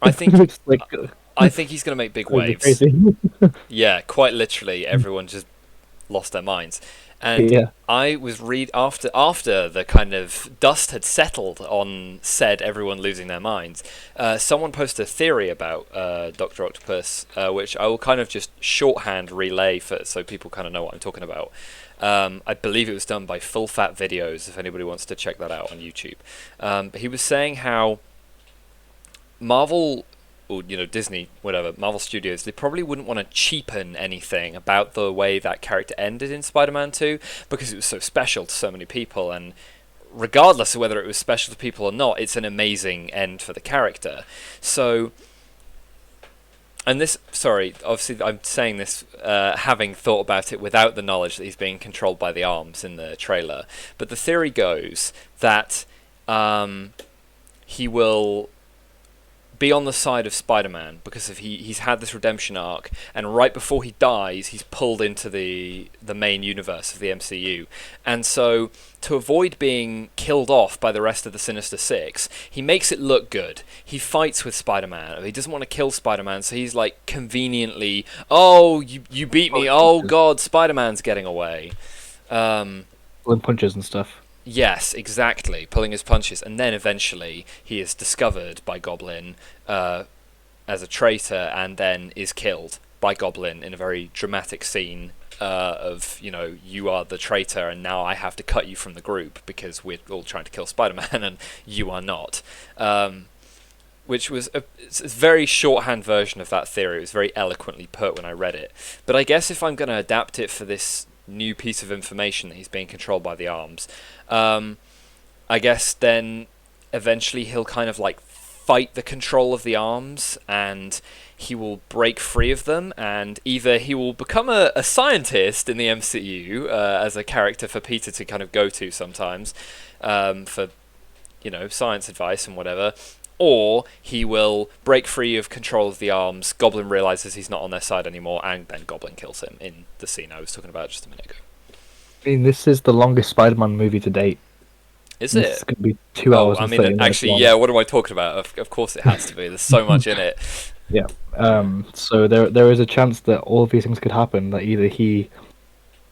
I think it's like I think he's going to make big crazy, waves. crazy. Yeah, quite literally, everyone just lost their minds. And Yeah. I was after the kind of dust had settled on said everyone losing their minds. Someone posted a theory about Doctor Octopus, which I will kind of just shorthand relay for so people kind of know what I'm talking about. I believe it was done by Full Fat Videos. If anybody wants to check that out on YouTube, but he was saying how Marvel, or Disney, whatever, Marvel Studios, they probably wouldn't want to cheapen anything about the way that character ended in Spider-Man 2 because it was so special to so many people, and regardless of whether it was special to people or not, it's an amazing end for the character. So, and this, sorry, obviously I'm saying this having thought about it without the knowledge that he's being controlled by the arms in the trailer, but the theory goes that he will be on the side of Spider-Man because he's had this redemption arc, and right before he dies, he's pulled into the main universe of the MCU, and so to avoid being killed off by the rest of the Sinister Six, he makes it look good. He fights with Spider-Man. He doesn't want to kill Spider-Man, so he's like conveniently, oh, you beat me. Oh God, Spider-Man's getting away. Pulling punches and stuff. Yes, exactly. Pulling his punches, and then eventually he is discovered by Goblin as a traitor, and then is killed by Goblin in a very dramatic scene of you are the traitor, and now I have to cut you from the group because we're all trying to kill Spider-Man, and you are not. Which was it's a very shorthand version of that theory. It was very eloquently put when I read it. But I guess if I'm going to adapt it for this new piece of information that he's being controlled by the arms, I guess then eventually he'll kind of like fight the control of the arms, and he will break free of them, and either he will become a scientist in the MCU as a character for Peter to kind of go to sometimes for science advice and whatever, or he will break free of control of the arms. Goblin realizes he's not on their side anymore, and then Goblin kills him in the scene I was talking about just a minute ago. I mean, this is the longest Spider-Man movie to date. Is This is it? going to be 2 Oh, hours I and 30 mean, minutes actually, long. yeah. What am I talking about? Of course, it has to be. There's so much in it. Yeah. So there is a chance that all of these things could happen. That either he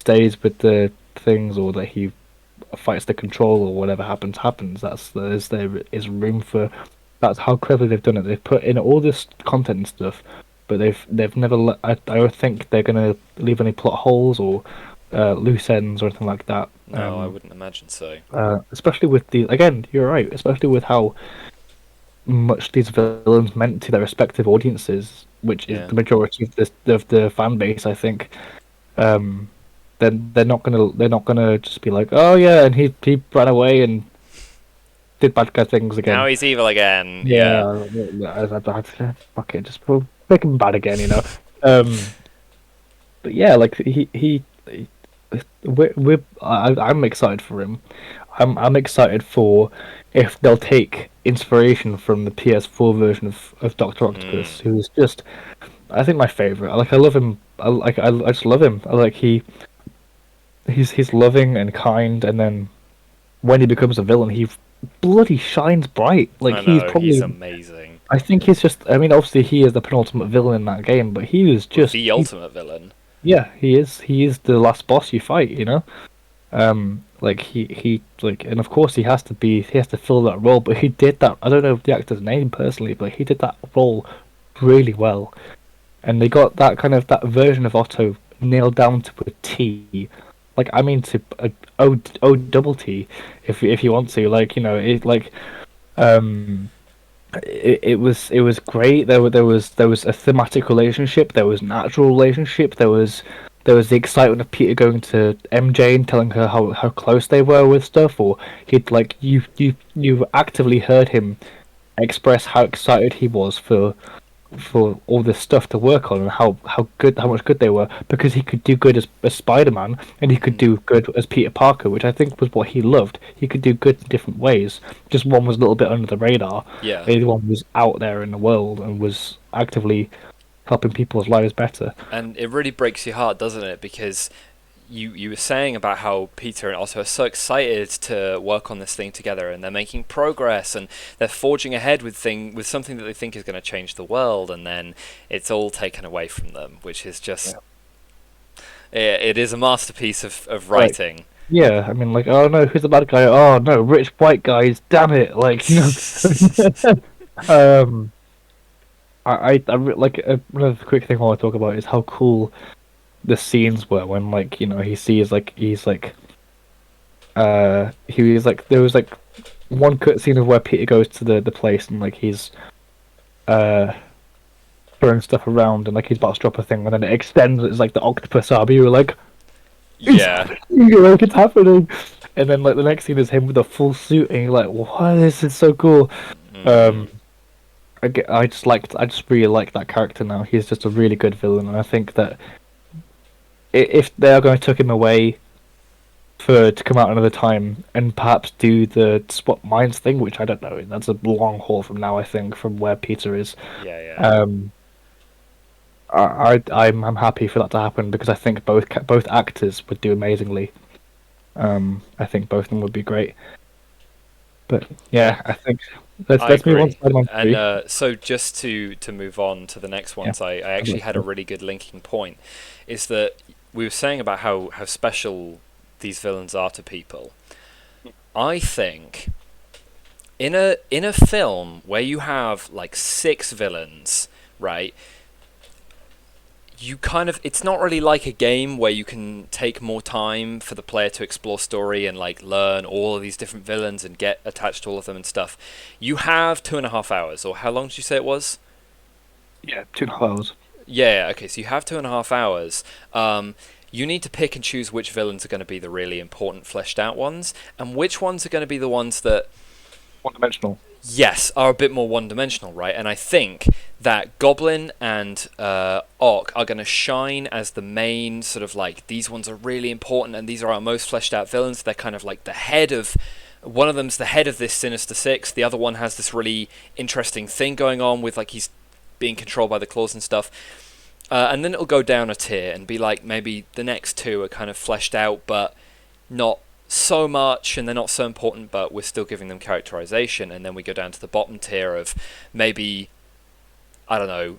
stays with the things, or that he fights the control, or whatever happens. There is room for. That's how clever they've done it. They've put in all this content and stuff, but they've never. I don't think they're gonna leave any plot holes or loose ends or anything like that. No, I wouldn't imagine so. Especially with again, you're right. Especially with how much these villains meant to their respective audiences, which is Yeah. the majority of the fan base, I think. Then they're not gonna just be like, oh yeah, and he ran away and did bad guy things Now again. he's evil again. Yeah. Yeah, fuck it, just make him bad again, you know. Um, but yeah, like I'm excited for him. I'm excited for if they'll take inspiration from the PS4 version of Doctor Mm. Octopus, who's just, I think, my favorite. I love him. I just love him. he's loving and kind, and then when he becomes a villain, he bloody shines bright. Like I he's know, he's probably, amazing. I think he's just. I mean, obviously he is the penultimate villain in that game, but he was Well, just. the ultimate villain. Yeah, he is. He is the last boss you fight. Like like, and of course he has to fill that role, but he did that. I don't know the actor's name personally, but he did that role really well, and they got that kind of that version of Otto nailed down to a T. Like I mean to a O double T, if you want to. Like um it was great. There was a thematic relationship. There was an actual relationship. There was the excitement of Peter going to MJ and telling her how close they were with stuff. Or he'd like you actively heard him express how excited he was for all this stuff to work on, and how much good they were, because he could do good as Spider-Man, and he could Mm, do good as Peter Parker, which I think was what he loved. He could do good in different ways. Just one was a little bit under the radar. yeah. The other one was out there in the world and was actively helping people's lives better. And it really breaks your heart, doesn't it? Because you were saying about how Peter and Otto are so excited to work on this thing together, and they're making progress, and they're forging ahead with something that they think is going to change the world, and then it's all taken away from them, which is just it is a masterpiece of Like, writing. yeah, I mean, like, oh no, who's the bad guy? Oh no, rich white guys, damn it! Like, um, like another quick thing I want to talk about is how cool the scenes were when, like, he sees, like, he was like, there was like one cut scene of where Peter goes to the place, and like he's uh throwing stuff around, and like he's about to drop a thing, and then it extends. It's like the octopus army. You were like, Yeah. you're like, it's happening. And then like the next scene is him with a full suit, and you're like, wow, this is so cool. Mm, Um, I just really like that character now. He's just a really good villain, and I think that if they are going to tuck him away for to come out another time and perhaps do the swap minds thing, which I don't know. That's a long haul from now, I think, from where Peter is. yeah, yeah. Um, I'm happy for that to happen, because I think both actors would do amazingly. I think both of them would be great. But Yeah, yeah, I think I let's move on to agree. Spider-Man And 3. so just to move on to the next Yeah, ones, I actually had a really good linking point. Is that we were saying about how special these villains are to people. I think in a film where you have like six villains, right? You kind of, it's not really like a game where you can take more time for the player to explore story and like learn all of these different villains and get attached to all of them and stuff. You have 2.5 hours, or how long did you say it was? yeah, 2.5 hours. Yeah, okay, so you have 2.5 hours. You need to pick and choose which villains are going to be the really important fleshed out ones, and which ones are going to be the ones that, One dimensional. yes, are a bit more one-dimensional, right? And I think that Goblin and Ock are going to shine as the main sort of like, these ones are really important and these are our most fleshed out villains. They're kind of like the head of, one of them's the head of this Sinister Six. The other one has this really interesting thing going on with like he's being controlled by the claws and stuff. And then it'll go down a tier and be like maybe the next two are kind of fleshed out but not so much, and they're not so important, but we're still giving them characterization. And then we go down to the bottom tier of maybe, I don't know,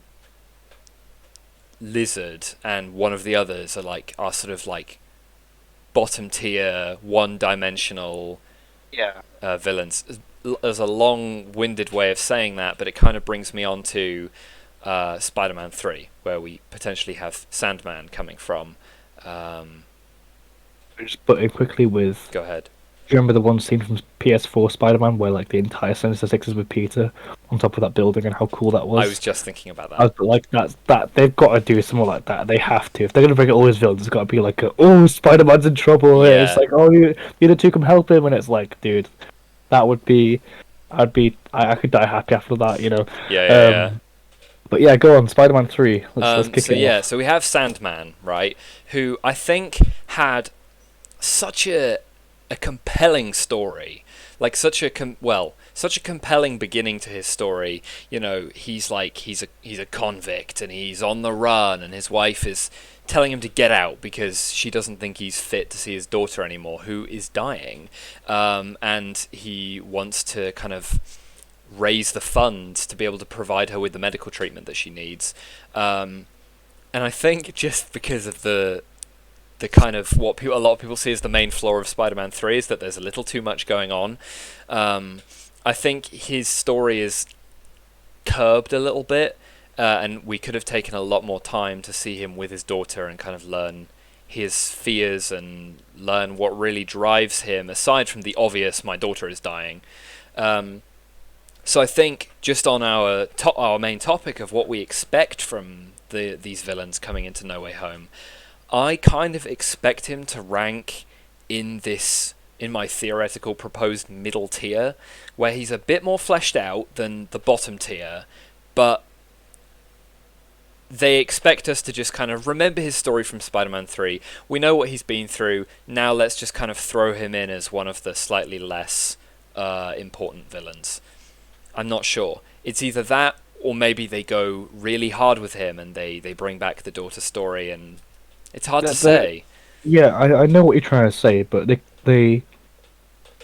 Lizard and one of the others are sort of like bottom tier, one-dimensional Yeah. villains. There's a long-winded way of saying that, but it kind of brings me on to Spider-Man 3, where we potentially have Sandman coming from. Just put it quickly with. Go ahead. Do you remember the one scene from PS4 Spider-Man where like the entire Sinister Six is with Peter on top of that building, and how cool that I was was? just thinking about I that. was like, that they've got to do something like that. They have to. If they're gonna bring all his villains, it's got to be like, Spider-Man's in trouble. And it's Yeah, like, oh, you the two come help him, and it's like, dude, that would be, I could die happy after that. yeah, yeah, yeah. Um, but yeah, go on, Spider-Man 3. Let's kick So it yeah, off. so we have Sandman, right? Who I think had such a compelling story, like such a well, such a compelling beginning to his story. You know, he's a convict and he's on the run, and his wife is telling him to get out because she doesn't think he's fit to see his daughter anymore, who is dying, and he wants to kind of raise the funds to be able to provide her with the medical treatment that she needs. And I think just because of the kind of what a lot of people see as the main flaw of Spider-Man 3 is that there's a little too much going on. I think his story is curbed a little bit, and we could have taken a lot more time to see him with his daughter and kind of learn his fears and learn what really drives him, aside from the obvious, my daughter is dying. So I think just on our main topic of what we expect from these villains coming into No Way Home, I kind of expect him to rank in my theoretical proposed middle tier, where he's a bit more fleshed out than the bottom tier, but they expect us to just kind of remember his story from Spider-Man 3. We know what he's been through. Now let's just kind of throw him in as one of the slightly less important villains. I'm not sure. It's either that, or maybe they go really hard with him and they bring back the daughter story, and it's hard to say. Yeah, I know what you're trying to say, but they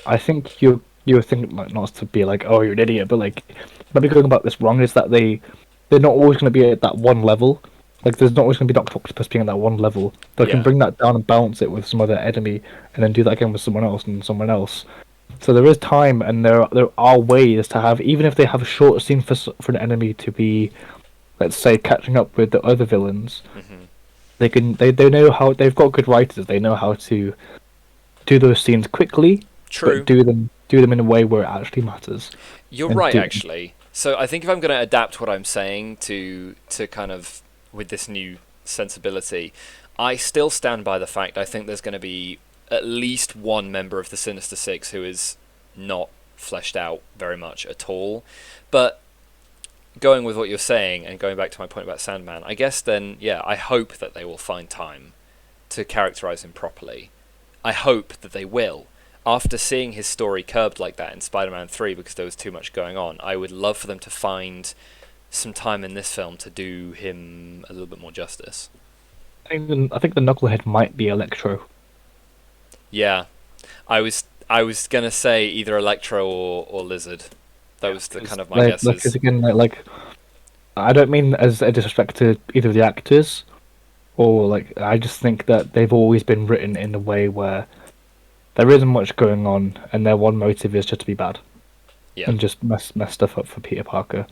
I think you were thinking, like, not to be like, oh, you're an idiot, but like maybe going about this wrong is that they're not always going to be at that one level. Like, there's not always going to be Doctor Octopus being at that one level. They can bring that down and balance it with some other enemy, and then do that again with someone else and someone else. So there is time, and there are ways to have, even if they have a short scene for an enemy to be, let's say, catching up with the other villains. Mm-hmm. They know how, they've got good writers. They know how to do those scenes quickly. True. But do them in a way where it actually matters. You're right, actually. So I think if I'm going to adapt what I'm saying to kind of with this new sensibility, I still stand by the fact I think there's going to be at least one member of the Sinister Six who is not fleshed out very much at all. But going with what you're saying and going back to my point about Sandman, I guess then, yeah, I hope that they will find time to characterize him properly. I hope that they will. After seeing his story curbed like that in Spider-Man 3 because there was too much going on, I would love for them to find some time in this film to do him a little bit more justice. I think the knucklehead might be Electro. Yeah, I was gonna say either Electro or Lizard. That was the kind of my guesses. Because again, like, I don't mean as a disrespect to either of the actors, or like, I just think that they've always been written in a way where there isn't much going on, and their one motive is just to be bad, and just mess stuff up for Peter Parker.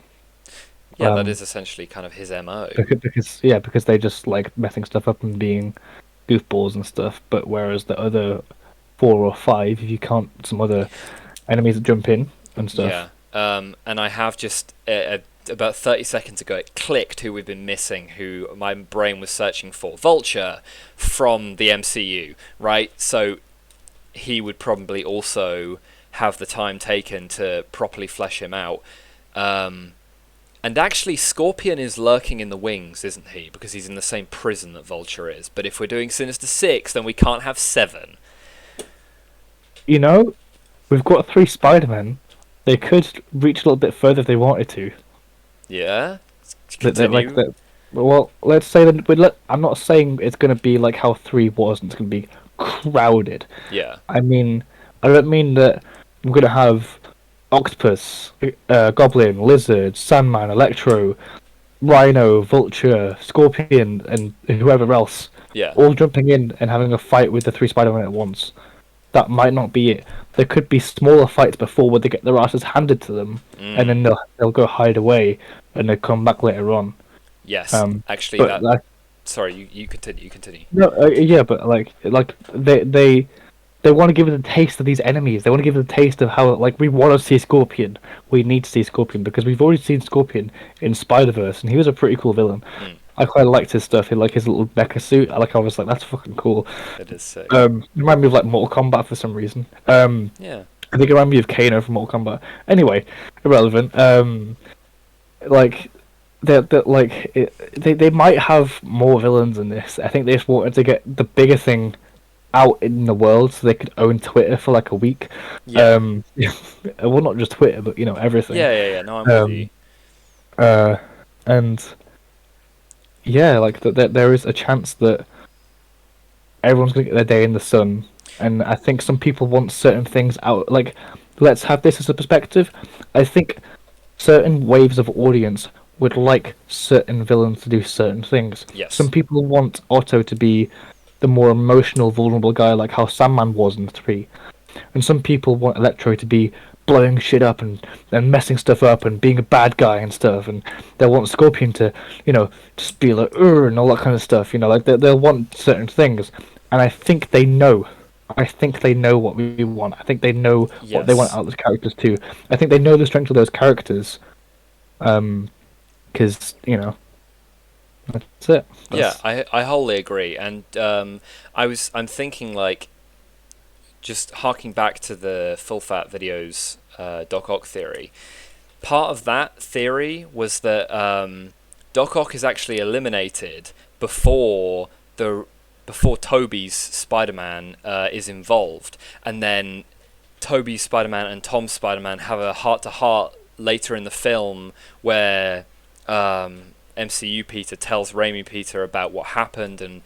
Yeah, that is essentially kind of his MO. Because they just like messing stuff up and being goofballs and stuff. But whereas the other 4 or 5, if you count some other enemies that jump in and stuff. Yeah, and I have just about 30 seconds ago it clicked who we've been missing, who my brain was searching for. Vulture from the MCU, right? So he would probably also have the time taken to properly flesh him out. And actually, Scorpion is lurking in the wings, isn't he? Because he's in the same prison that Vulture is. But if we're doing Sinister Six, then we can't have 7. You know, we've got 3 Spider-Men. They could reach a little bit further if they wanted to. Yeah? Well, let's say that... I'm not saying it's going to be like how 3 was, and it's going to be crowded. Yeah. I don't mean that I'm going to have Octopus, Goblin, Lizard, Sandman, Electro, Rhino, Vulture, Scorpion, and whoever else, all jumping in and having a fight with the 3 Spider-Men at once. That might not be it. There could be smaller fights before where they get their asses handed to them, and then they'll go hide away, and they come back later on. Yes, actually, sorry, you continue. No, yeah, but like they want to give it a taste of these enemies. They want to give it a taste of how, like, we want to see Scorpion. We need to see Scorpion because we've already seen Scorpion in Spider-Verse, and he was a pretty cool villain. I quite liked his stuff. He, like, his little mecha suit. I was like, that's fucking cool. It is sick. It reminded me of, like, Mortal Kombat for some reason. Yeah. I think it reminded me of Kano from Mortal Kombat. Anyway, irrelevant. They might have more villains in this. I think they just wanted to get the bigger thing out in the world, so they could own Twitter for like a week. Yeah. Well, not just Twitter, but everything. Yeah, yeah, yeah. No, I'm with you. Um, uh, and yeah, like there is a chance that everyone's gonna get their day in the sun, and I think some people want certain things out. Like, let's have this as a perspective. I think certain waves of audience would like certain villains to do certain things. Some Yes. people want Otto to be the more emotional, vulnerable guy, like how Sandman was in 3. And some people want Electro to be blowing shit up and messing stuff up and being a bad guy and stuff. And they want Scorpion to, just be like, and all that kind of stuff. Like they'll want certain things. And I think they know. I think they know what we want. I think they know what they want Yes. out of those characters too. I think they know the strength of those characters. Because that's it. Yeah, I wholly agree. And I'm thinking like just harking back to the full fat videos Doc Ock theory. Part of that theory was that Doc Ock is actually eliminated before the before Toby's Spider-Man is involved, and then Toby's Spider-Man and Tom's Spider-Man have a heart-to-heart later in the film where MCU Peter tells Raimi Peter about what happened, and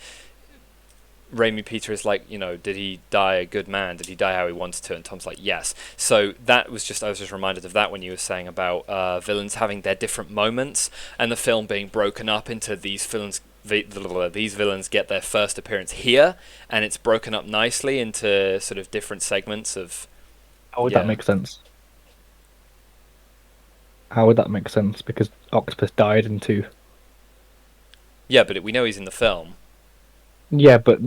Raimi Peter is like, did he die a good man? Did he die how he wanted to? And Tom's like, yes. So that was I was just reminded of that when you were saying about villains having their different moments and the film being broken up into these villains. These villains get their first appearance here, and it's broken up nicely into sort of different segments of. How would that make sense? How would that make sense? Because Octopus died in 2. Yeah, but we know he's in the film. Yeah, but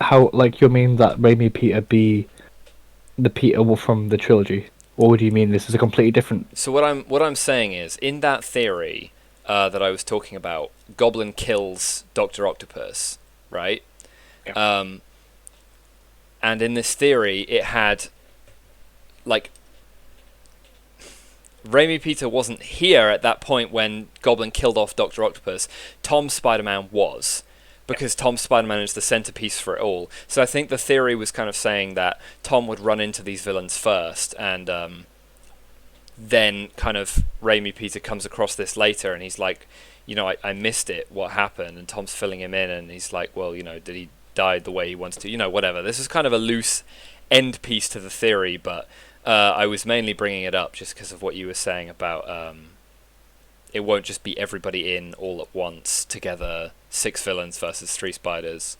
how, like, you mean that Raimi Peter be the Peter from the trilogy, or do you mean this is a completely different? So what I'm saying is, in that theory that I was talking about, Goblin kills Doctor Octopus, right? Yeah. And in this theory, it had like Raimi Peter wasn't here at that point when Goblin killed off Doctor Octopus. Tom Spider-Man was. Because Tom Spider-Man is the centerpiece for it all. So I think the theory was kind of saying that Tom would run into these villains first, and then kind of Raimi Peter comes across this later, and he's like, I missed it, what happened? And Tom's filling him in, and he's like, well, did he die the way he wanted to? Whatever. This is kind of a loose end piece to the theory, but I was mainly bringing it up just because of what you were saying about it won't just be everybody in all at once together, 6 villains versus 3 spiders.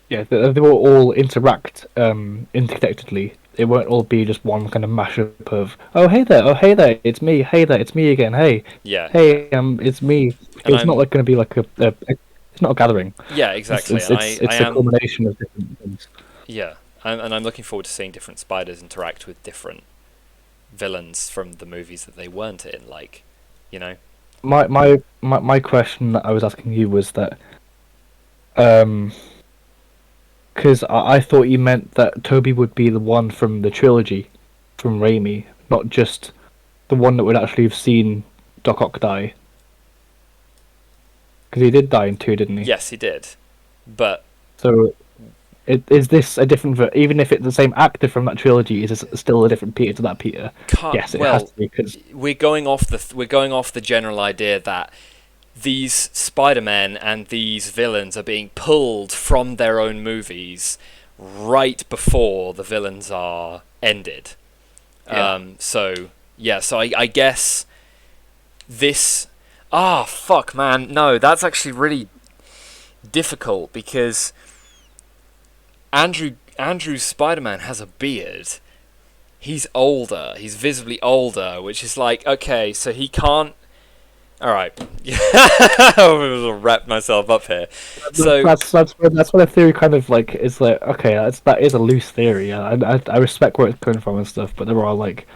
Yeah, they will all interact interconnectedly. It won't all be just one kind of mashup of oh hey there, it's me, hey there, it's me again, hey, Yeah. hey, it's me. And It's not like going to be like it's not a gathering. Yeah, exactly. It's a culmination of different things. Yeah, and I'm looking forward to seeing different spiders interact with different villains from the movies that they weren't in, like, My question that I was asking you was that because I thought you meant that Toby would be the one from the trilogy, from Raimi, not just the one that would actually have seen Doc Ock die. Because he did die in 2, didn't he? Yes, he did. But so, is this a different? Even if it's the same actor from that trilogy, is this still a different Peter to that Peter? Yes, it has to be. Because we're going off the general idea that these Spider-Men and these villains are being pulled from their own movies right before the villains are ended. Yeah. So I guess this. Ah, fuck, man. No, that's actually really difficult because Andrew's Spider-Man has a beard. He's older. He's visibly older, which is like, okay, so he can't. All right, I'll wrap myself up here. So that's what a theory kind of like is like. Okay, that is a loose theory. I respect where it's coming from and stuff, but there are like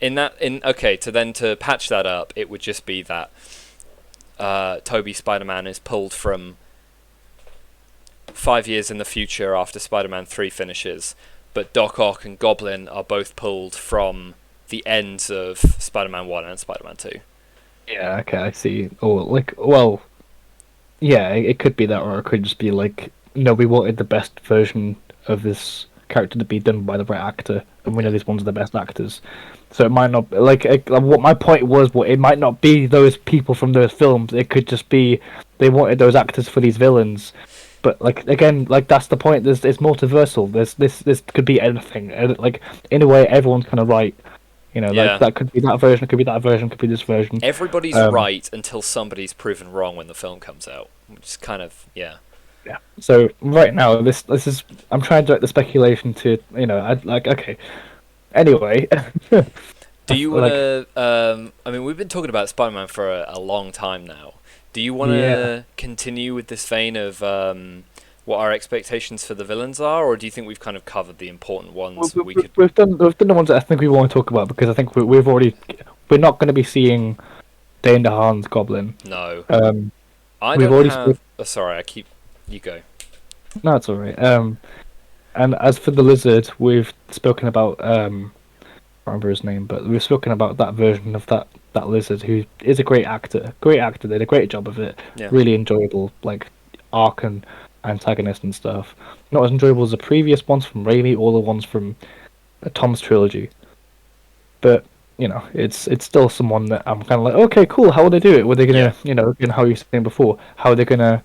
to patch that up, it would just be that Toby Spider-Man is pulled from 5 years in the future after Spider-Man 3 finishes, but Doc Ock and Goblin are both pulled from the ends of Spider-Man 1 and Spider-Man 2. Yeah, okay, I see. Or like, well, yeah, it could be that, or it could just be like, no, we wanted the best version of this character to be done by the right actor, and we know Yeah. these ones are the best actors. So it might not what my point was. What it might not be those people from those films. It could just be they wanted those actors for these villains. But like again, like that's the point. It's multiversal. This could be anything. And like in a way, everyone's kind of right. You know, like Yeah. that could be that version. It could be that version. It could be this version. Everybody's right until somebody's proven wrong when the film comes out, which is kind of yeah. Yeah. So right now, this is I'm trying to direct the speculation to I'd like okay. Anyway, Do you want like to? I mean, we've been talking about Spider-Man for a long time now. Do you want yeah. to continue with this vein of what our expectations for the villains are, or do you think we've kind of covered the important ones? We've done the ones that I think we want to talk about because I think we're not going to be seeing Dane DeHaan's Goblin. No. I we've don't already have. Sorry, I keep. You go. No, it's all right. And as for the Lizard, we've spoken about I can't remember his name, but we've spoken about that version of that Lizard who is a great actor. Great actor, did a great job of it. Yeah. Really enjoyable, like arc and antagonist and stuff. Not as enjoyable as the previous ones from Raimi or the ones from Tom's trilogy. But it's still someone that I'm kind of like, okay, cool. How will they do it? Were they gonna, how you were saying before, how are they gonna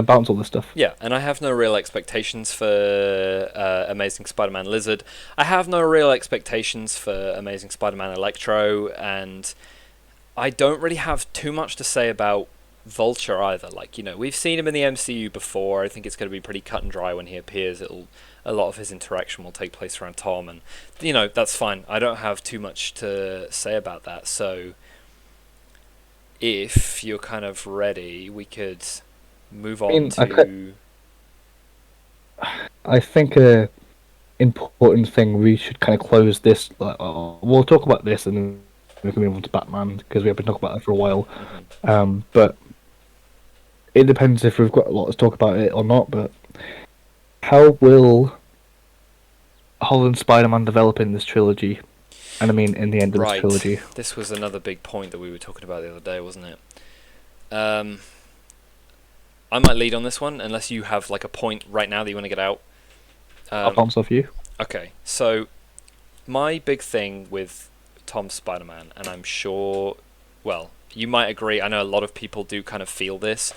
bounce all this stuff? Yeah, and I have no real expectations for Amazing Spider-Man Lizard. I have no real expectations for Amazing Spider-Man Electro, and I don't really have too much to say about Vulture either. Like, we've seen him in the MCU before. I think it's going to be pretty cut and dry when he appears. A lot of his interaction will take place around Tom, and that's fine. I don't have too much to say about that. So, if you're kind of ready, we could move on to. I think a important thing we should kind of close this. We'll talk about this and then we can move on to Batman because we have been talking about it for a while. Mm-hmm. But it depends if we've got a lot to talk about it or not. But how will Holland Spider-Man develop in this trilogy? And I mean, in the end of this trilogy. This was another big point that we were talking about the other day, wasn't it? I might lead on this one, unless you have like a point right now that you want to get out. I'll bounce off you. Okay, so my big thing with Tom's Spider-Man, and I'm sure, well, you might agree, I know a lot of people do kind of feel this.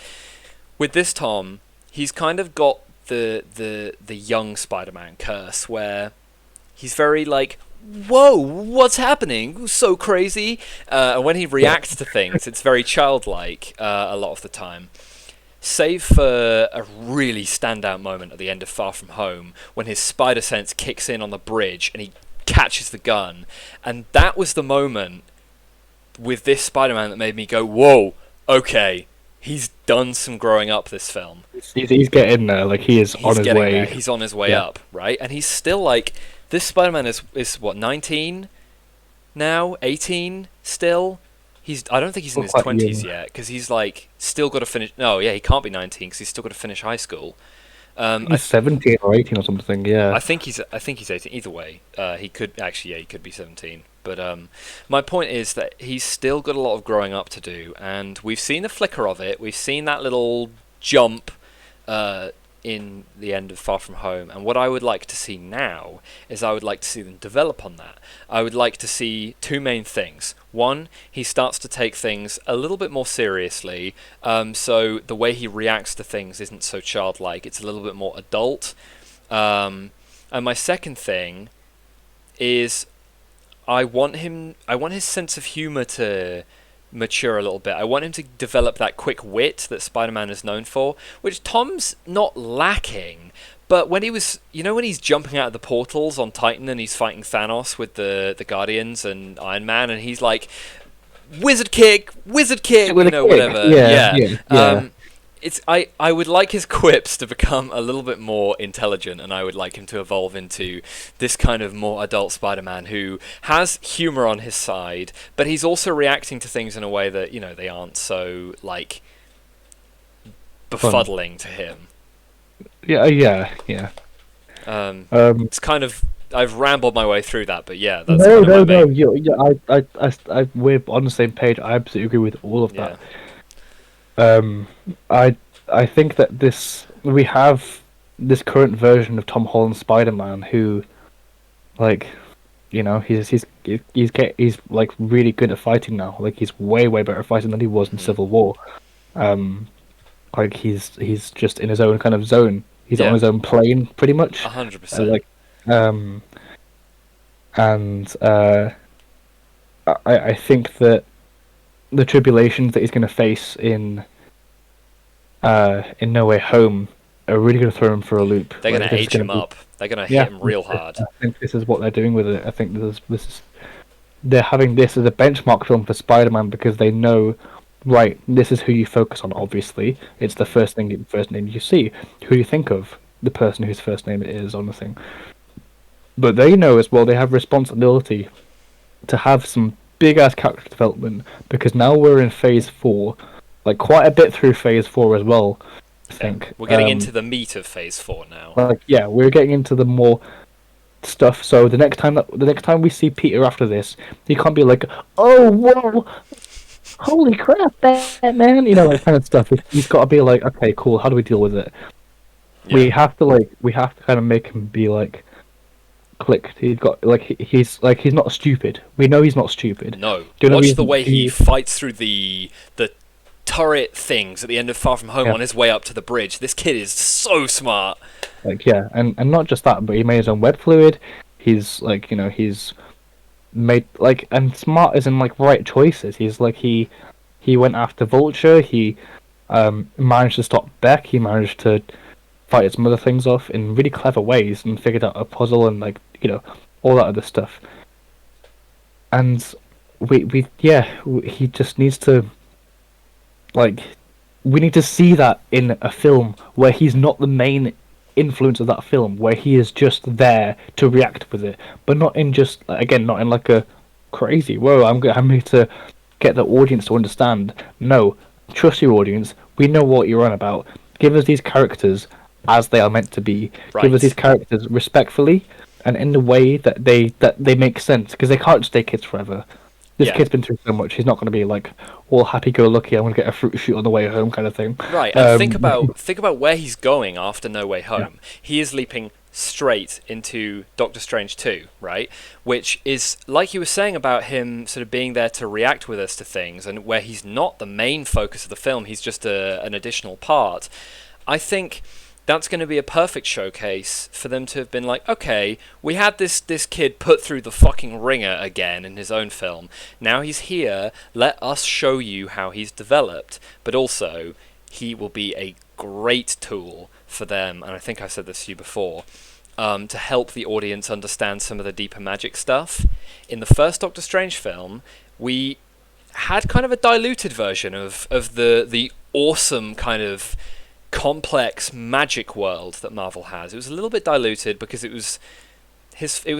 With this Tom, he's kind of got the young Spider-Man curse, where he's very like, whoa, what's happening? So crazy. And when he reacts to things, it's very childlike a lot of the time. Save for a really standout moment at the end of Far From Home, when his spider sense kicks in on the bridge and he catches the gun. And that was the moment with this Spider-Man that made me go, whoa, okay, he's done some growing up this film. He's getting there, like he's on his way. There. He's on his way up, right? And he's still like, this Spider-Man is what, 19 now? 18 still? I don't think he's in his 20s yet, because he's like still got to finish. No, yeah, he can't be 19 because he's still got to finish high school. He's 17 or 18 or something. Yeah, I think he's 18. Either way, he could he could be 17. But my point is that he's still got a lot of growing up to do, and we've seen the flicker of it. We've seen that little jump in the end of Far From Home, and what I would like to see now is I would like to see them develop on that. I would like to see two main things. One, he starts to take things a little bit more seriously, so the way he reacts to things isn't so childlike, it's a little bit more adult. And my second thing is I want his sense of humour to mature a little bit. I want him to develop that quick wit that Spider-Man is known for, which Tom's not lacking. But when he was, when he's jumping out of the portals on Titan and he's fighting Thanos with the Guardians and Iron Man, and he's like, wizard kick, whatever. Yeah. I would like his quips to become a little bit more intelligent, and I would like him to evolve into this kind of more adult Spider-Man who has humor on his side, but he's also reacting to things in a way that, they aren't so, like, befuddling to him. Yeah. It's kind of, I've rambled my way through that, but yeah, that's we're on the same page. I absolutely agree with all of that. I think that we have this current version of Tom Holland's Spider-Man, who, like, he's like really good at fighting now. Like he's way better at fighting than he was in Mhm. Civil War. Like he's just in his own kind of zone. He's on Yeah, his own plane, pretty much. 100%. Like, um, and I think that the tribulations that he's going to face in No Way Home are really going to throw him for a loop. They're Like gonna this is age going him to be, up. They're gonna hit yeah. him real hard. I think this is what they're doing with it. I think this is they're having this as a benchmark film for Spider-Man because they know, right, this is who you focus on. Obviously, it's the first name you see. Who do you think of? The person whose first name it is on the thing. But they know as well. They have responsibility to have some big ass character development because now we're in Phase 4, like quite a bit through Phase 4 as well. I Yeah, think. we're getting into the meat of Phase 4 now. Like yeah, we're getting into the more stuff. So the next time we see Peter after this, he can't be like, oh whoa, holy crap, that man, that kind of stuff. He's got to be like, okay, cool. How do we deal with it? Yeah. We have to kind of make him be like clicked. He's got like he's not stupid. We know he's not stupid. No. Do you know Watch the way he fights through the turret things at the end of Far From Home yeah. on his way up to the bridge. This kid is so smart. Like yeah, and not just that, but he made his own web fluid. He's like he's made like and smart as in like right choices. He's like he went after Vulture. He managed to stop Beck. He managed to fight some other things off in really clever ways and figured out a puzzle and like all that other stuff. And he just needs to like we need to see that in a film where he's not the main influence of that film, where he is just there to react with it, but not in just again not in like a crazy whoa I'm here to get the audience to understand. No, trust your audience. We know what you're on about. Give us these characters as they are meant to be. Right. Give us these characters respectfully and in the way that they make sense because they can't just stay kids forever. This Yeah. kid's been through so much. He's not going to be like all happy-go-lucky. I'm going to get a fruit shoot on the way home, kind of thing. Right, and think about where he's going after No Way Home. Yeah. He is leaping straight into Doctor Strange 2, right? Which is, like you were saying about him sort of being there to react with us to things, and where he's not the main focus of the film, he's just an additional part. I think that's going to be a perfect showcase for them to have been like, okay, we had this kid put through the fucking ringer again in his own film. Now he's here, let us show you how he's developed. But also, he will be a great tool for them, and I think I said this to you before, to help the audience understand some of the deeper magic stuff. In the first Doctor Strange film, we had kind of a diluted version of the awesome kind of complex magic world that Marvel has. It was a little bit diluted because it was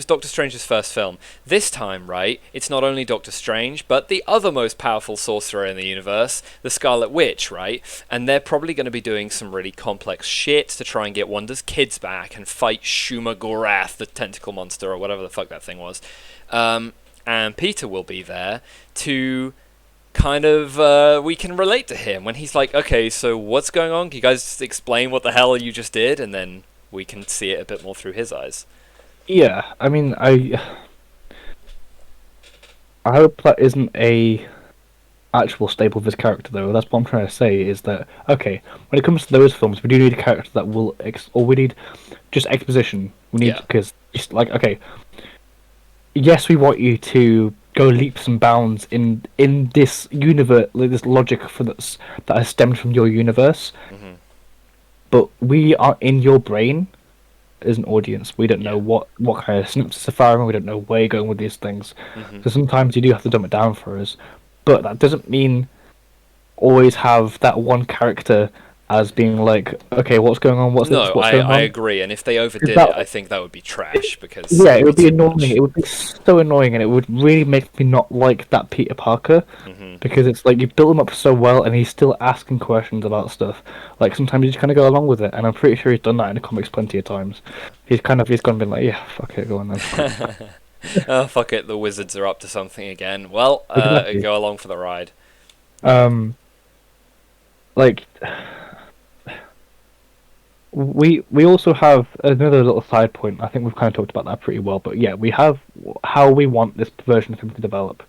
Doctor Strange's first film. This time, right, it's not only Doctor Strange, but the other most powerful sorcerer in the universe, the Scarlet Witch, right? And they're probably going to be doing some really complex shit to try and get Wanda's kids back and fight Shuma Gorath, the tentacle monster, or whatever the fuck that thing was. And Peter will be there to kind of we can relate to him when he's like, okay, so what's going on? Can you guys explain what the hell you just did? And then we can see it a bit more through his eyes. Yeah, I mean, I hope that isn't a actual staple of his character, though. That's what I'm trying to say. Is that okay? When it comes to those films, we do need a character that will, or we need just exposition. We need because it's like okay, yes, we want you to go leaps and bounds in this universe, like this logic that has stemmed from your universe. Mm-hmm. But we are in your brain as an audience. We don't know what kind of synapses are firing. We don't know where you're going with these things. Mm-hmm. So sometimes you do have to dumb it down for us. But that doesn't mean always have that one character as being like, okay, what's going on? What's going on? I agree. And if they overdid it, I think that would be trash because it would be annoying. It would be so annoying, and it would really make me not like that Peter Parker because it's like you built him up so well, and he's still asking questions about stuff. Like sometimes you just kind of go along with it, and I'm pretty sure he's done that in the comics plenty of times. He's gone and been like, yeah, fuck it, go on then. Oh, fuck it, the wizards are up to something again. Well, Exactly. go along for the ride. Like we also have another little side point. I think we've kind of talked about that pretty well. But yeah, we have how we want this version of him to develop,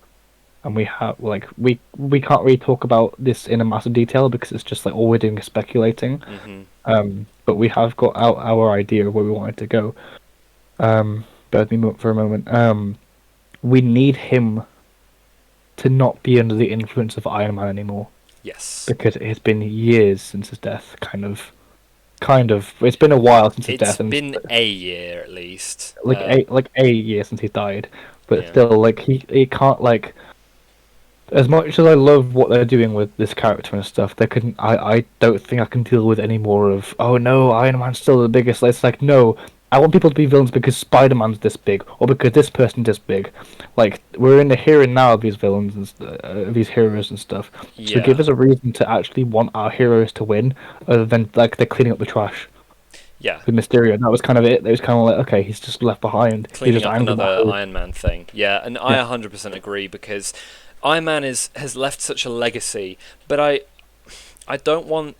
and we have like we can't really talk about this in a massive detail because it's just like all we're doing is speculating. Hmm. But we have got our idea of where we want it to go. Bear with me for a moment. We need him to not be under the influence of Iron Man anymore Yes. because it has been years since his death. Kind of. It's been a while since his It's death, and been a year at least. like a year since he died. But Yeah. still, like he can't like. As much as I love what they're doing with this character and stuff, they couldn't. I don't think I can deal with any more of. Oh no, Iron Man's still the biggest. It's like no. I want people to be villains because Spider Man's this big, or because this person's this big. Like we're in the here and now of these villains and these heroes and stuff. So Yeah. give us a reason to actually want our heroes to win, other than like they're cleaning up the trash Yeah. with Mysterio. That was kind of it. It was kind of like okay, he's just left behind. He's Cleaning just up angry another about it. Iron Man thing. Yeah, and I Yeah, 100% agree because Iron Man has left such a legacy, but I don't want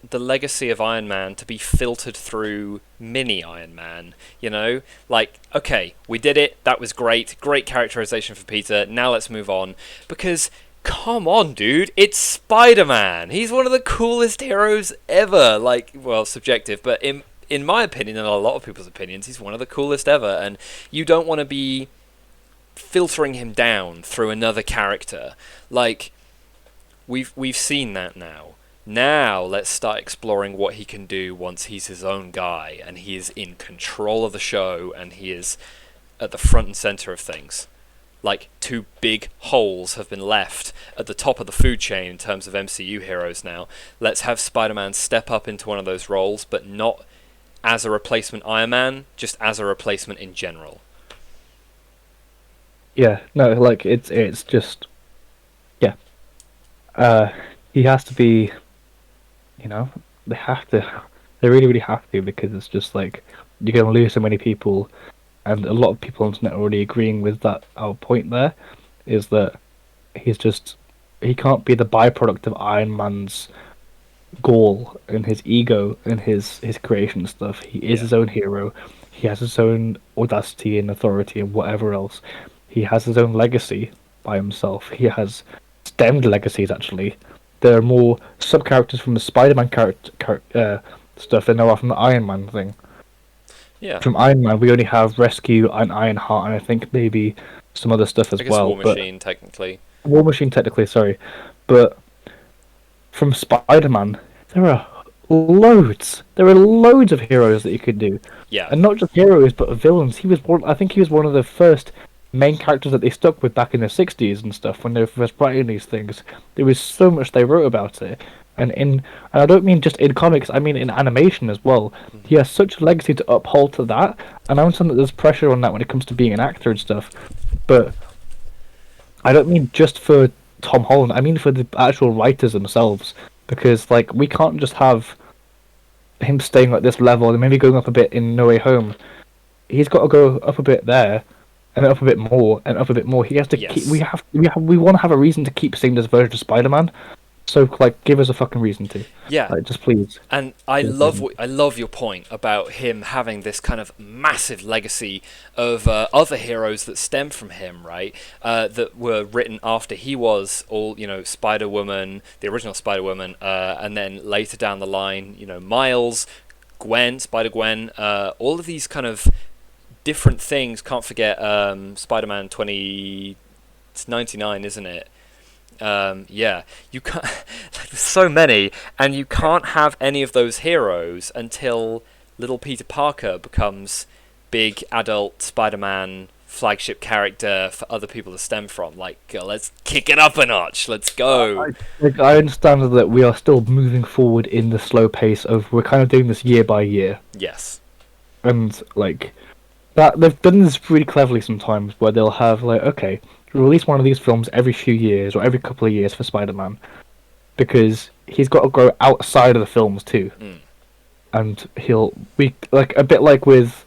the legacy of Iron Man to be filtered through mini Iron Man, you know? Like, okay, we did it, that was great, great characterization for Peter, now let's move on. Because, come on, dude, it's Spider-Man! He's one of the coolest heroes ever! Like, well, subjective, but in my opinion, and a lot of people's opinions, he's one of the coolest ever, and you don't want to be filtering him down through another character. Like, we've seen that now. Now let's start exploring what he can do once he's his own guy and he is in control of the show and he is at the front and center of things. Like, two big holes have been left at the top of the food chain in terms of MCU heroes now. Let's have Spider-Man step up into one of those roles, but not as a replacement Iron Man, just as a replacement in general. yeah. No, like it's just yeah. He has to be. You know, they have to. They really, really have to because it's just like you're going to lose so many people, and a lot of people on the internet are already agreeing with that. Our point there is that he's just he can't be the byproduct of Iron Man's goal and his ego and his creation stuff. He is Yeah. his own hero. He has his own audacity and authority and whatever else. He has his own legacy by himself. He has stemmed legacies actually. There are more sub characters from the Spider-Man stuff than there are from the Iron Man thing. Yeah. From Iron Man, we only have Rescue and Ironheart, and I think maybe some other stuff I as guess well. War But Machine, technically. War Machine, technically, sorry, but from Spider-Man, there are loads. There are loads of heroes that you could do, Yeah. and not just heroes, but villains. He was one. I think he was one of the first main characters that they stuck with back in the '60s and stuff when they were first writing these things. There was so much they wrote about it, and I don't mean just in comics. I mean in animation as well. He has such a legacy to uphold to that, and I understand that there's pressure on that when it comes to being an actor and stuff, but I don't mean just for Tom Holland. I mean for the actual writers themselves, because like we can't just have him staying at this level and maybe going up a bit in No Way Home. He's got to go up a bit there, and up a bit more, and up a bit more. He has to keep. Yes. We want to have a reason to keep seeing this version of Spider-Man. So like, give us a fucking reason to. Yeah. Like, just please. And I love your point about him having this kind of massive legacy of other heroes that stem from him, right? That were written after he was all, Spider-Woman, the original Spider-Woman, and then later down the line, Miles, Gwen, Spider-Gwen, all of these kind of different things. Can't forget Spider-Man 2099, isn't it? Yeah, you can't. There's so many, and you can't have any of those heroes until little Peter Parker becomes big adult Spider-Man flagship character for other people to stem from. Like, let's kick it up a notch. Let's go. I understand that we are still moving forward in the slow pace of we're kind of doing this year by year, Yes. and like that they've done this really cleverly sometimes where they'll have like okay. Release one of these films every few years or every couple of years for Spider-Man because he's got to grow outside of the films too, and he'll be like a bit like with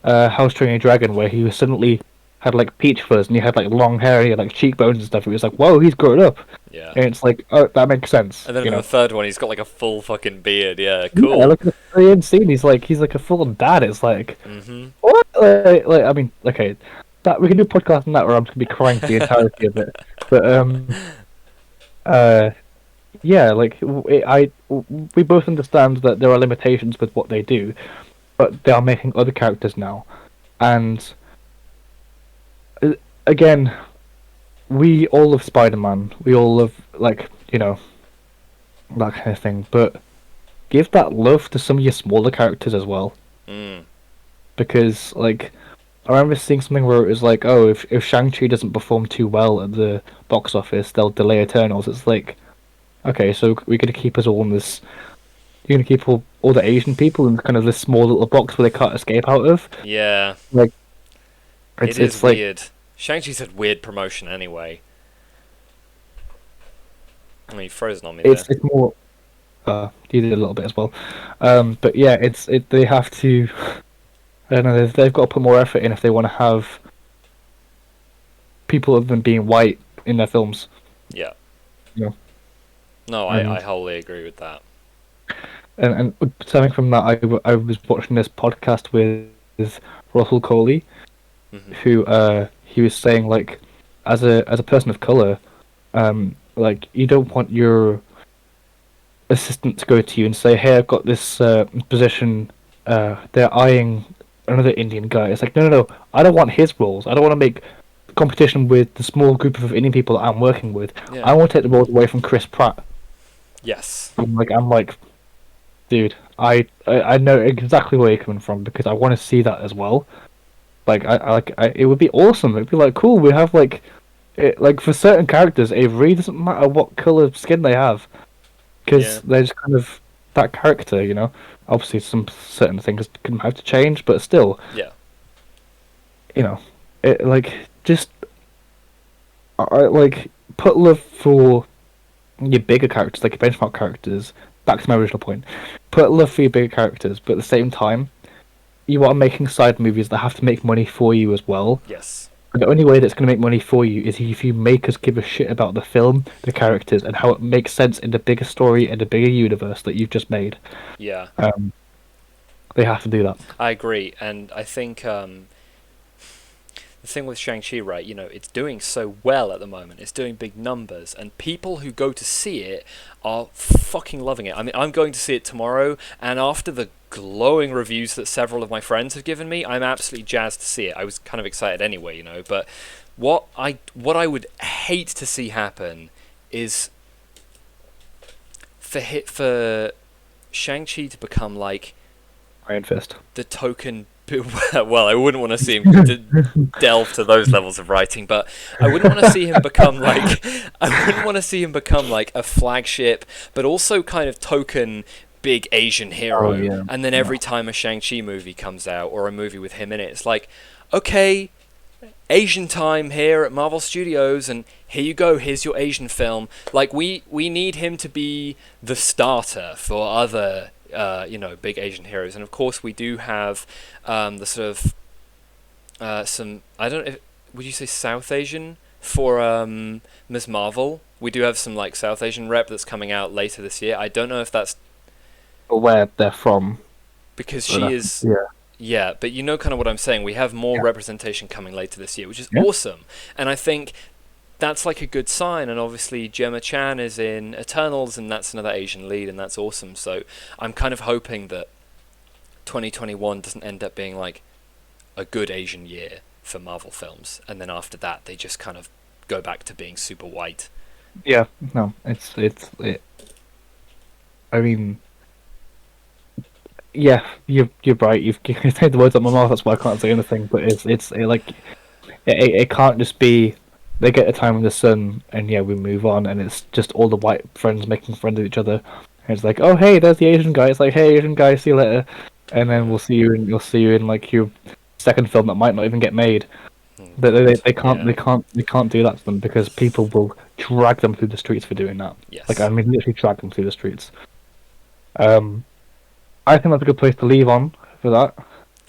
How to Train Your Dragon, where he was suddenly had like peach fuzz and he had like long hair and he had like cheekbones and stuff. It was like, whoa, he's grown up. Yeah. And it's like, oh, that makes sense. And then You in the know? third one, he's got like a full fucking beard. Yeah, Yeah, cool. look at the end scene. He's like a full on dad. It's like, Mhm. what? I mean, okay, that we can do a podcast on that where I'm just gonna be crying for the entirety of it. But uh, yeah, like we both understand that there are limitations with what they do, but they are making other characters now, and again, we all love Spider-Man. We all love like that kind of thing. But give that love to some of your smaller characters as well, Mm. because like I remember seeing something where it was like, oh, if Shang-Chi doesn't perform too well at the box office, they'll delay Eternals. It's like, okay, so we're gonna keep us all in this. You're gonna keep all the Asian people in kind of this small little box where they can't escape out of. Yeah. Like, It is it's like weird. Shang-Chi's had weird promotion anyway. I mean, you've frozen on me there. it's more. You did a little bit as well, but yeah, they have to. I don't know. They've got to put more effort in if they want to have people other than being white in their films. Yeah. Yeah. No, I wholly agree with that. And stemming from that, I was watching this podcast with Russell Coley, who he was saying like, as a person of color, like you don't want your assistant to go to you and say, hey, I've got this position. They're eyeing another Indian guy. It's like, no, I don't want his roles. I don't want to make competition with the small group of Indian people that I'm working with. Yeah. I want to take the roles away from Chris Pratt. Yes. I'm like, dude, I know exactly where you're coming from because I want to see that as well. Like, it would be awesome. It'd be like cool. We have like for certain characters, it really doesn't matter what color skin they have, because they're just kind of that character, you know. Obviously, some certain things can have to change, but still, Yeah. you know, it like just like put love for your bigger characters, like your benchmark characters. Back to my original point, put love for your bigger characters, but at the same time, you are making side movies that have to make money for you as well. Yes. And the only way that's going to make money for you is if you make us give a shit about the film, the characters, and how it makes sense in the bigger story and the bigger universe that you've just made. Yeah. They have to do that. I agree, and I think the thing with Shang-Chi, right, you know, it's doing so well at the moment. It's doing big numbers, and people who go to see it are fucking loving it. I mean, I'm going to see it tomorrow, and after the glowing reviews that several of my friends have given me, I'm absolutely jazzed to see it. I was kind of excited anyway, you know, but what I would hate to see happen is for Shang-Chi to become like Iron Fist. the token. Well, I wouldn't want to see him delve to those levels of writing, but I wouldn't want to see him become like a flagship, but also kind of token big Asian hero. Oh, yeah. And then every time a Shang-Chi movie comes out or a movie with him in it, it's like, okay, Asian time here at Marvel Studios, and here you go, here's your Asian film. Like we need him to be the starter for other big Asian heroes, and of course we do have the sort of some, I don't know, would you say South Asian for Ms. Marvel? We do have some like South Asian rep that's coming out later this year. I don't know if that's where they're from, because she is. Yeah, but you know kind of what I'm saying. We have more representation coming later this year, which is awesome, and I think that's like a good sign. And obviously Gemma Chan is in Eternals, and that's another Asian lead, and that's awesome. So I'm kind of hoping that 2021 doesn't end up being like a good Asian year for Marvel films, and then after that they just kind of go back to being super white. Yeah, no, it's I mean, yeah, you're right. You've taken the words out of my mouth. That's why I can't say anything. But it can't just be they get a time in the sun and we move on, and it's just all the white friends making friends with each other. And it's like, oh hey, there's the Asian guy. It's like, hey Asian guy, see you later, and then you'll see you in like your second film that might not even get made. But they can't do that to them because people will drag them through the streets for doing that. Yes. Like I mean, literally drag them through the streets. I think that's a good place to leave on for that.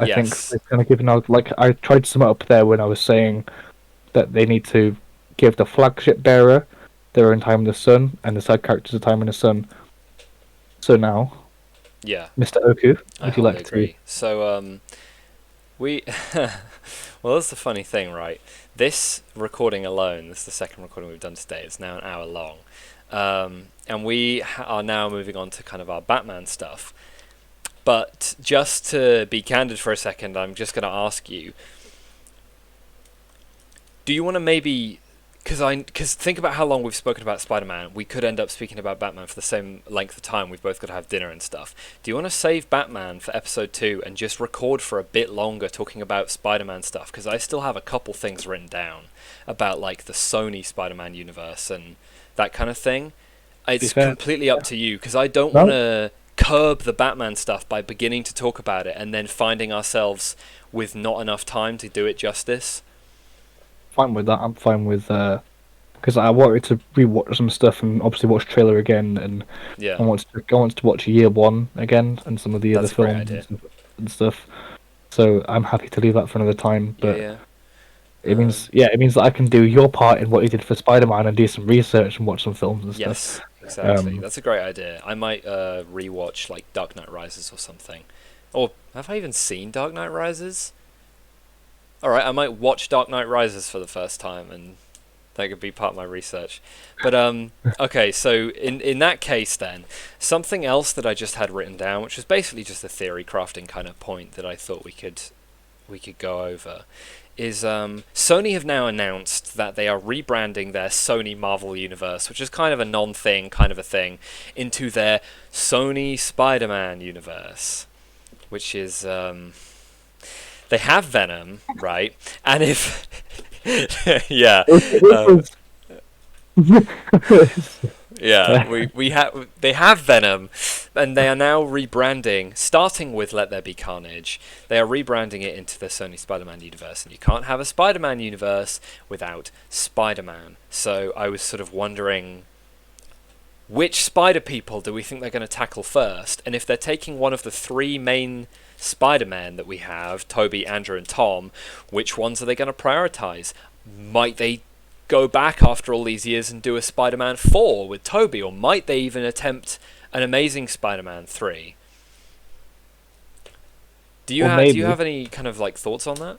I think Yes. they've kind of given out, like, I tried to sum it up there when I was saying that they need to give the flagship bearer their own time in the sun and the side characters a time in the sun. So now, Yeah. Mr. Oku, I would you wholly like to? agree. So we well, that's the funny thing, right? This recording alone, this is the second recording we've done today. It's now an hour long. And we are now moving on to kind of our Batman stuff. But just to be candid for a second, I'm just going to ask you, do you want to maybe, because think about how long we've spoken about Spider-Man. We could end up speaking about Batman for the same length of time. We've both got to have dinner and stuff. Do you want to save Batman for episode 2 and just record for a bit longer talking about Spider-Man stuff? Because I still have a couple things written down about like the Sony Spider-Man universe and that kind of thing. Be It's fair. completely up to you, because I don't want No, to curb the Batman stuff by beginning to talk about it and then finding ourselves with not enough time to do it justice. fine with that. I'm fine with because I wanted to rewatch some stuff and obviously watch trailer again, and Yeah, I wanted to watch Year One again and some of the other that's a great films idea. and stuff. So I'm happy to leave that for another time. Yeah, But yeah. it means, yeah, it means that I can do your part in what you did for Spider-Man and do some research and watch some films and stuff. Yes, exactly. Um, That's a great idea. I might rewatch like Dark Knight Rises or something. Or have I even seen Dark Knight Rises? All right, I might watch Dark Knight Rises for the first time, and that could be part of my research. But okay, so in that case then, something else that I just had written down, which was basically just a theory crafting kind of point that I thought we could go over, is Sony have now announced that they are rebranding their Sony Marvel universe, which is kind of a non-thing, kind of a thing, into their Sony Spider-Man universe, which is they have Venom, right? And if yeah, it was- yeah, we have they have Venom, and they are now rebranding, starting with Let There Be Carnage. They are rebranding it into the Sony Spider-Man universe, and you can't have a Spider-Man universe without Spider-Man. So I was sort of wondering, which Spider people do we think they're going to tackle first? And if they're taking one of the three main Spider-Men that we have, Toby, Andrew, and Tom, which ones are they going to prioritize? Might they go back after all these years and do a Spider-Man 4 with Toby, or might they even attempt an Amazing Spider-Man 3? Do you or have do you maybe, have any kind of like thoughts on that?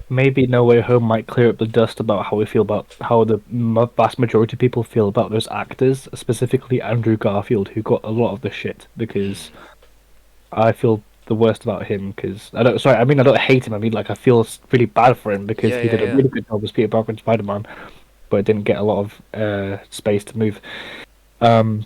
maybe No Way Home might clear up the dust about how we feel about how the vast majority of people feel about those actors, specifically Andrew Garfield, who got a lot of the shit because I feel the worst about him because I don't. Sorry, I mean I don't hate him. I mean like I feel really bad for him because Yeah, he yeah, did a yeah. really good job as Peter Parker and Spider-Man, but didn't get a lot of space to move. Um,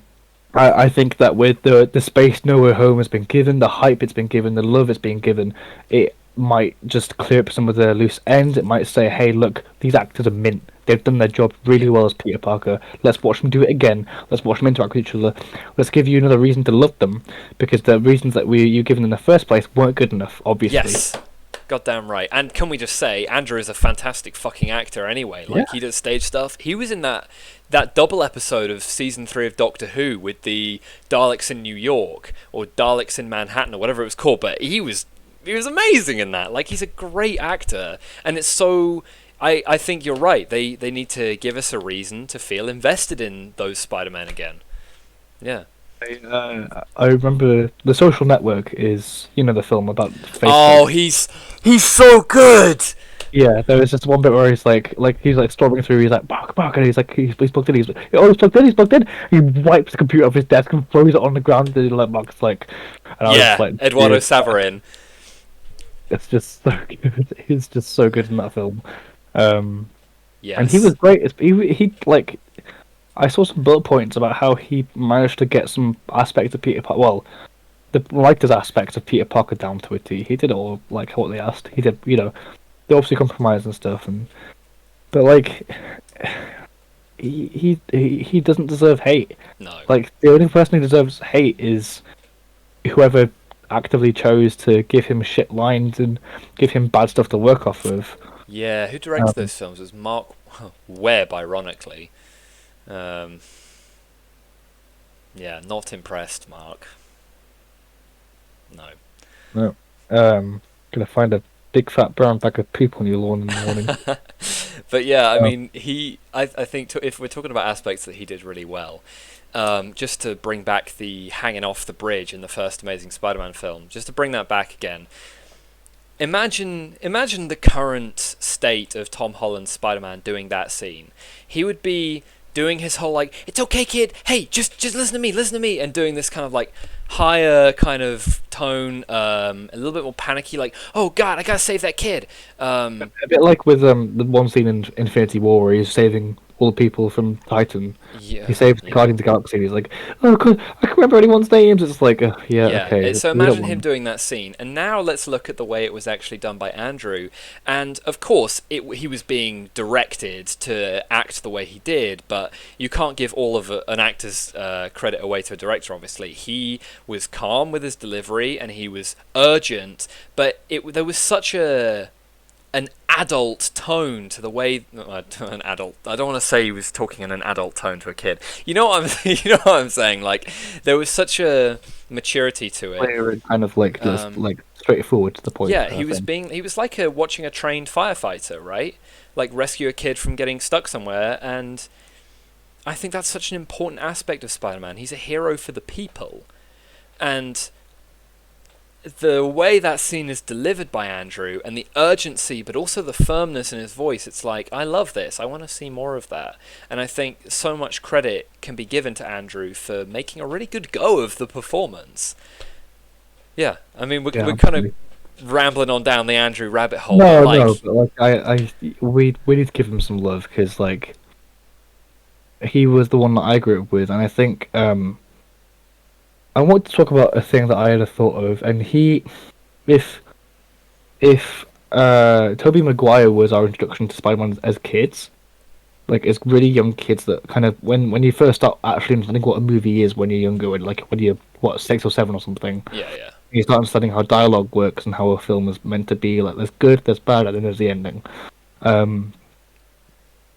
I think that with the space No Way Home has been given, the hype it's been given, the love it's been given, it might just clear up some of the loose ends. It might say, hey, look, these actors are mint. They've done their job really well as Peter Parker. Let's watch them do it again. Let's watch them interact with each other. Let's give you another reason to love them, because the reasons that you given in the first place weren't good enough, obviously. Yes. Goddamn right. And can we just say, Andrew is a fantastic fucking actor anyway. Yeah. Like, he does stage stuff. He was in that double episode of season 3 of Doctor Who with the Daleks in New York, or Daleks in Manhattan, or whatever it was called, but he was amazing in that. Like, he's a great actor. And it's so... I think you're right. They need to give us a reason to feel invested in those Spider-Man again. Yeah. I remember The Social Network is, the film about Facebook. Oh, he's so good! Yeah, there was just one bit where he's storming through. He's like, bark, and he's plugged in. He's plugged in. He's plugged in. He wipes the computer off his desk and throws it on the ground. And like Mark's like, and I was just Yeah, like, Eduardo dude, Saverin. it's just so good. He's just so good in that film. And he was Yes. great. He like, I saw some bullet points about how he managed to get some aspects of Peter Parker. Well, the writer's aspects of Peter Parker down to a T. He did all like what they asked. He did, they obviously compromised and stuff, but like he doesn't deserve hate. No. Like the only person who deserves hate is whoever actively chose to give him shit lines and give him bad stuff to work off of. Yeah, who directed those films? It was Mark Webb, ironically. Yeah, not impressed, Mark. No. No. Gonna find a big fat brown bag of poop on your lawn in the morning. But yeah, I Um, mean, I think if we're talking about aspects that he did really well, just to bring back the hanging off the bridge in the first Amazing Spider-Man film, just to bring that back again. Imagine the current state of Tom Holland's Spider-Man doing that scene. He would be doing his whole like, it's okay, kid. Hey, just listen to me, and doing this kind of like higher kind of tone, a little bit more panicky, like, oh God, I gotta save that kid. a bit like with the one scene in Infinity War where he's saving all the people from Titan. He Yeah, saves the yeah. Guardians of the Galaxy. And he's like, "Oh, I can't remember anyone's names." It's like, yeah, Yeah, okay, so we don't imagine him want. doing that scene, and now let's look at the way it was actually done by Andrew. And of course, he was being directed to act the way he did, but you can't give all of an actor's credit away to a director. Obviously, he was calm with his delivery, and he was urgent, but there was such an adult tone to the way an adult. I don't want to say he was talking in an adult tone to a kid. You know what I'm you know what I'm saying? Like there was such a maturity to it. Clear and kind of like just Um, like straightforward to the point yeah, kind of thing. he was like watching a trained firefighter, right? Like rescue a kid from getting stuck somewhere, and I think that's such an important aspect of Spider-Man. He's a hero for the people, and the way that scene is delivered by Andrew and the urgency but also the firmness in his voice, it's like, I love this, I want to see more of that. And I think so much credit can be given to Andrew for making a really good go of the performance. Yeah, I mean, Yeah, we're kind of absolutely. rambling on down the Andrew rabbit hole, but No, no, like, but like we need to give him some love because like he was the one that I grew up with, and I think I want to talk about a thing that I had a thought of, and if if Tobey Maguire was our introduction to Spider-Man as kids, like as really young kids that kind of when you first start actually understanding what a movie is when you're younger, when you're what 6 or 7 or something, yeah, yeah, you start understanding how dialogue works and how a film is meant to be. Like there's good, there's bad, and then there's the ending. Um,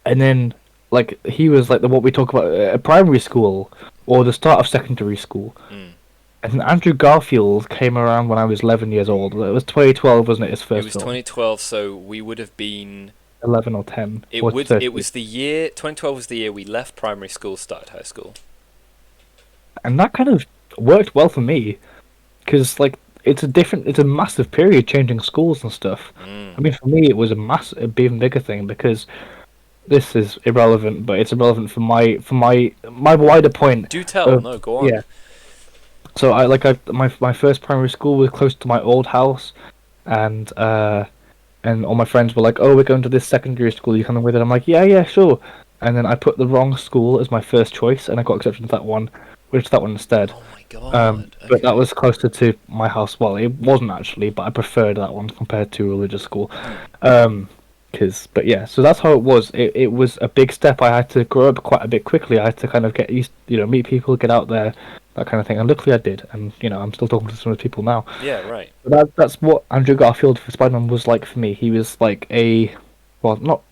and then like he was like the what we talk about at primary school or the start of secondary school. mm. And Andrew Garfield came around when I was 11 years old. It was 2012, wasn't it? His It first was film, 2012, so we would have been. 11 or 10 It or would. It 30, was the year 2012 was the year we left primary school, started high school. and that kind of worked well for me because like it's a massive period changing schools and stuff. I Mm. mean, for me, it was a even bigger thing because this is irrelevant, but it's irrelevant for my wider point Do tell. of No, go on. yeah. So my first primary school was close to my old house, and all my friends were like, "Oh, we're going to this secondary school. You coming with it?" I'm like, "Yeah, yeah, sure." And then I put the wrong school as my first choice, and I got accepted to that one, which that one instead. Oh my god. But that Okay. was closer to my house. Well, it wasn't actually, but I preferred that one compared to religious school. Mm. But yeah, so that's how it was. It was a big step. I had to grow up quite a bit quickly. I had to kind of get used, meet people, get out there, that kind of thing. And luckily I did. And I'm still talking to some of those people now. Yeah. Right. But that's what Andrew Garfield for Spider-Man was like for me. He was like well, not.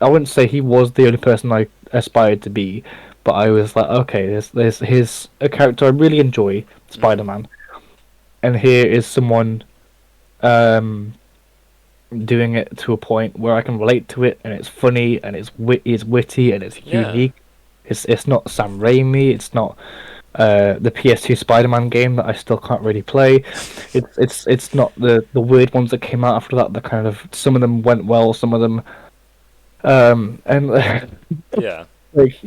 I wouldn't say he was the only person I aspired to be, but I was like, okay, there's his a character I really enjoy, Mm. Spider-Man, and here is someone um doing it to a point where I can relate to it, and it's funny, and it's witty, and it's Yeah. unique. It's not Sam Raimi. It's not the PS2 Spider-Man game that I still can't really play. It's not the weird ones that came out after that. The kind of some of them went well, some of them and Yeah. like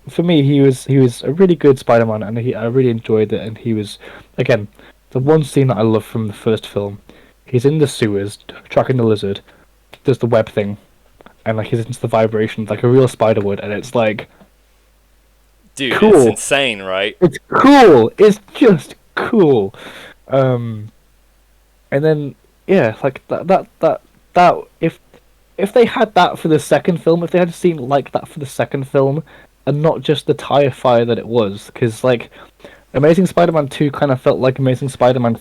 for me he was a really good Spider-Man, and I really enjoyed it. And he was again the one scene that I love from the first film. He's in the sewers tracking the lizard, does the web thing, and like he's into the vibrations like a real spider would, and it's like Dude, it's cool. insane, right? It's cool. It's just cool. Um, and then yeah, like that if they had that for the second film, if they had a scene like that for the second film, and not just the tire fire that it was, because like Amazing Spider-Man 2 kind of felt like Amazing Spider-Man,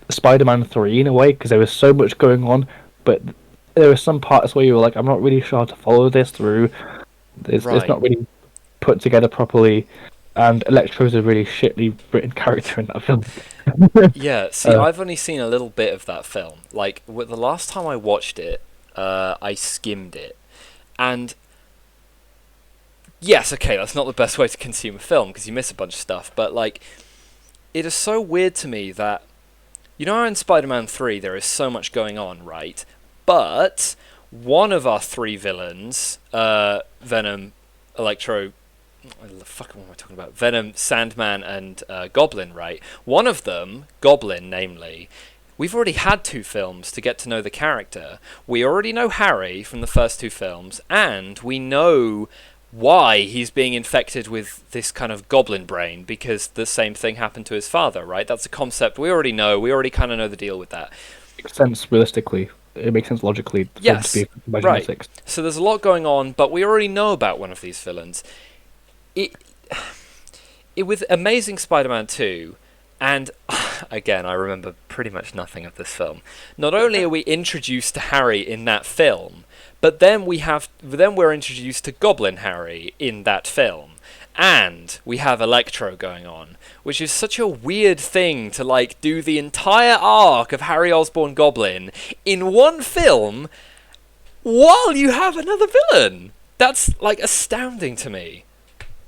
Spider-Man 3 in a way, because there was so much going on, but there were some parts where you were like, I'm not really sure how to follow this through. It's Right. not really put together properly. and Electro's a really shitly written character in that film. Yeah, see, I've only seen a little bit of that film. Like, the last time I watched it, I skimmed it. And, yes, okay, that's not the best way to consume a film, because you miss a bunch of stuff, but, like, it is so weird to me that, you know how in Spider-Man 3 there is so much going on, right? But, one of our three villains, Venom, Electro, what am I talking about? Venom, Sandman, and Goblin, right? One of them, Goblin, namely, we've already had two films to get to know the character. We already know Harry from the first two films, and we know why he's being infected with this kind of goblin brain, because the same thing happened to his father, right? That's a concept we already know. We already kind of know the deal with that. It makes sense realistically. It makes sense logically for him to Yes, be by right. genetics. So there's a lot going on, but we already know about one of these villains. It with Amazing Spider-Man 2, and again, I remember pretty much nothing of this film. Not only are we introduced to Harry in that film, but then we're introduced to Goblin Harry in that film, and we have Electro going on, which is such a weird thing to like do the entire arc of Harry Osborn Goblin in one film while you have another villain. That's like astounding to me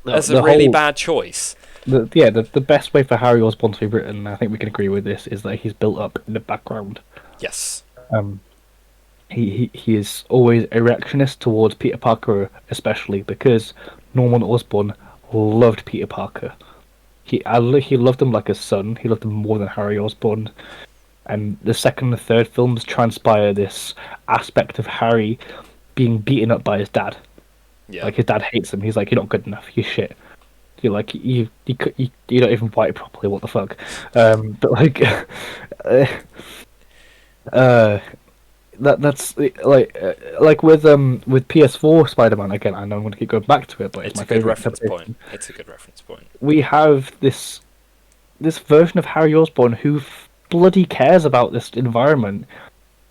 as a really bad choice. The best way for Harry Osborn to be written, I think we can agree with this, is that he's built up in the background. Yes. He is always a reactionist towards Peter Parker, especially because Norman Osborn loved Peter Parker. He loved him like a son. He loved him more than Harry Osborn. And the second and third films transpire this aspect of Harry being beaten up by his dad. Yeah. Like his dad hates him. He's like, "You're not good enough. You're shit. You're like you don't even write properly. What the fuck?" But like, that's like with PS4 Spider-Man again. I know I'm going to keep going back to it, but it's my favorite reference point. It's a good reference point. We have this version of Harry Osborn who bloody cares about this environment.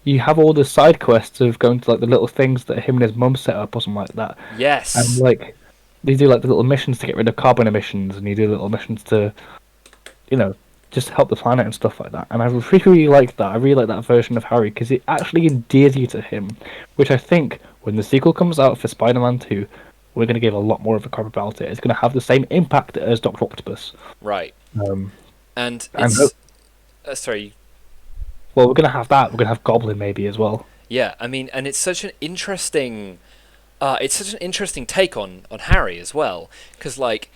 You have all the side quests of going to like the little things that him and his mum set up or something like that. Yes. And like they do like the little missions to get rid of carbon emissions, and you do little missions to, just help the planet and stuff like that. And I really like that. I really like that version of Harry because it actually endears you to him, which I think when the sequel comes out for Spider-Man 2, we're going to give a lot more of a crap about it. It's going to have the same impact as Doctor Octopus. Right. And it's sorry. Well, we're going to have that. We're going to have Goblin maybe as well. Yeah, I mean, and it's such an interesting take on Harry as well, because like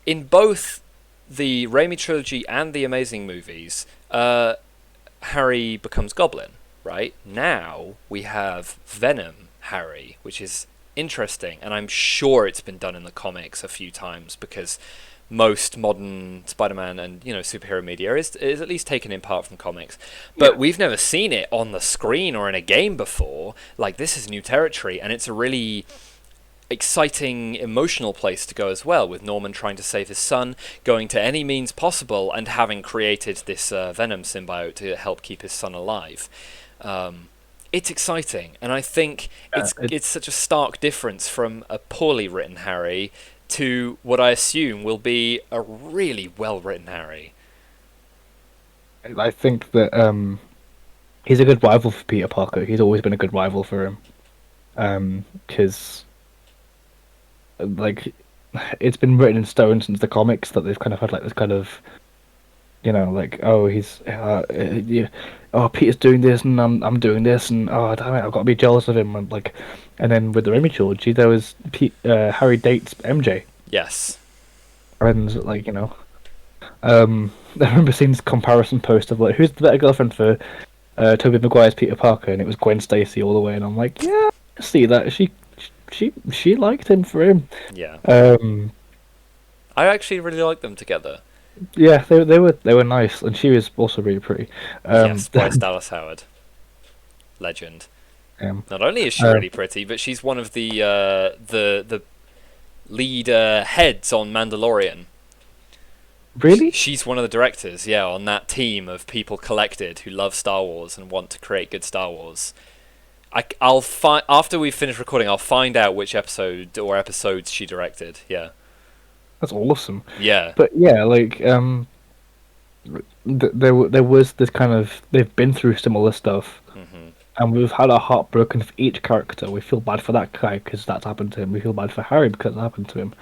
in both the Raimi trilogy and the Amazing movies, Harry becomes Goblin. Right now we have Venom Harry, which is interesting, and I'm sure it's been done in the comics a few times because most modern Spider-Man and superhero media is at least taken in part from comics, but we've never seen it on the screen or in a game before. Like, this is new territory, and it's a really exciting emotional place to go as well, with Norman trying to save his son, going to any means possible, and having created this Venom symbiote to help keep his son alive. It's exciting, and I think it's such a stark difference from a poorly written Harry to what I assume will be a really well-written Harry. I think that he's a good rival for Peter Parker. He's always been a good rival for him. Because like it's been written in stone since the comics that they've kind of had like this kind of like, oh, he's Peter's doing this and I'm doing this, and oh damn it, I've got to be jealous of him, and then with the Raimi trilogy there was Harry dates MJ. Yes. And like I remember seeing this comparison post of like, who's the better girlfriend for Tobey Maguire's Peter Parker, and it was Gwen Stacy all the way, and I'm like, yeah, I see that she liked him for him. Yeah. I actually really like them together. Yeah, they were nice, and she was also really pretty. Yes, Bryce Dallas Howard, legend. Not only is she really pretty, but she's one of the lead heads on Mandalorian. Really? She's one of the directors, on that team of people collected who love Star Wars and want to create good Star Wars. I'll after we finish recording, I'll find out which episode or episodes she directed. Yeah. That's awesome. Yeah. But yeah, like there was this kind of they've been through similar stuff, Hmm. and we've had our heart broken for each character. We feel bad for that guy because that's happened to him. We feel bad for Harry because it happened to him,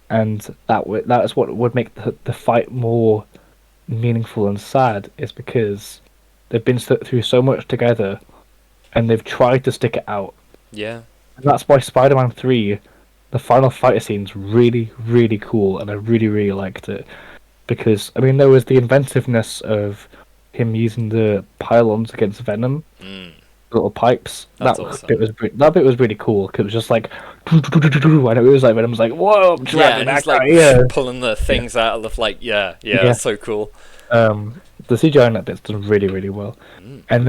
and that's what would make the fight more meaningful and sad is because they've been through so much together, and they've tried to stick it out. Yeah. And that's why Spider-Man 3, the final fight scene's really, really cool, and I really, really liked it. Because, I mean, there was the inventiveness of him using the pylons against Venom, Mm. little pipes. That's awesome. That bit was really cool, because it was just like, and it was like, Venom's like, whoa, I'm Yeah, trapped in and that he's like guy, yeah. pulling the things out of the like. Yeah, yeah, Yeah. so cool. The CGI in that bit's done really, really well. Mm. And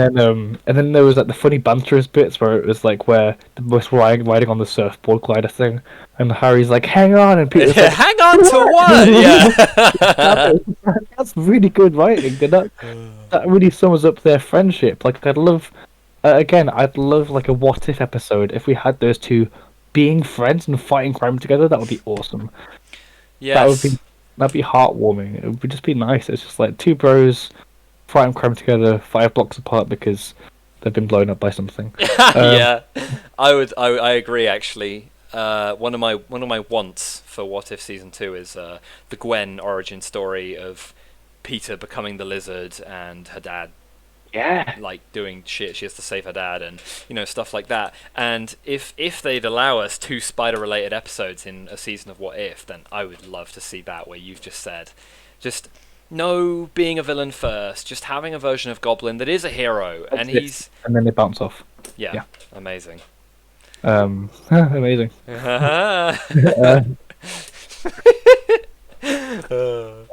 then there was like the funny banterous bits where it was like where the was riding on the surfboard glider thing, and Harry's like, "Hang on," and Peter's like, Hang on to what? Yeah. That's really good writing, and that really sums up their friendship. Like, I'd love like a what if episode if we had those two being friends and fighting crime together. That would be awesome. Yes. That'd be heartwarming. It would just be nice. It's just like two bros fighting crime together, 5 blocks apart because they've been blown up by something. Yeah, I agree. Actually, one of my wants for What If season 2 is the Gwen origin story of Peter becoming the Lizard and her dad Yeah, like doing shit. She has to save her dad and stuff like that. And if they'd allow us 2 spider related episodes in a season of What If, then I would love to see that where you've just said, just no being a villain first, just having a version of Goblin that is a hero, and he's and then they bounce off. yeah. Amazing. Amazing.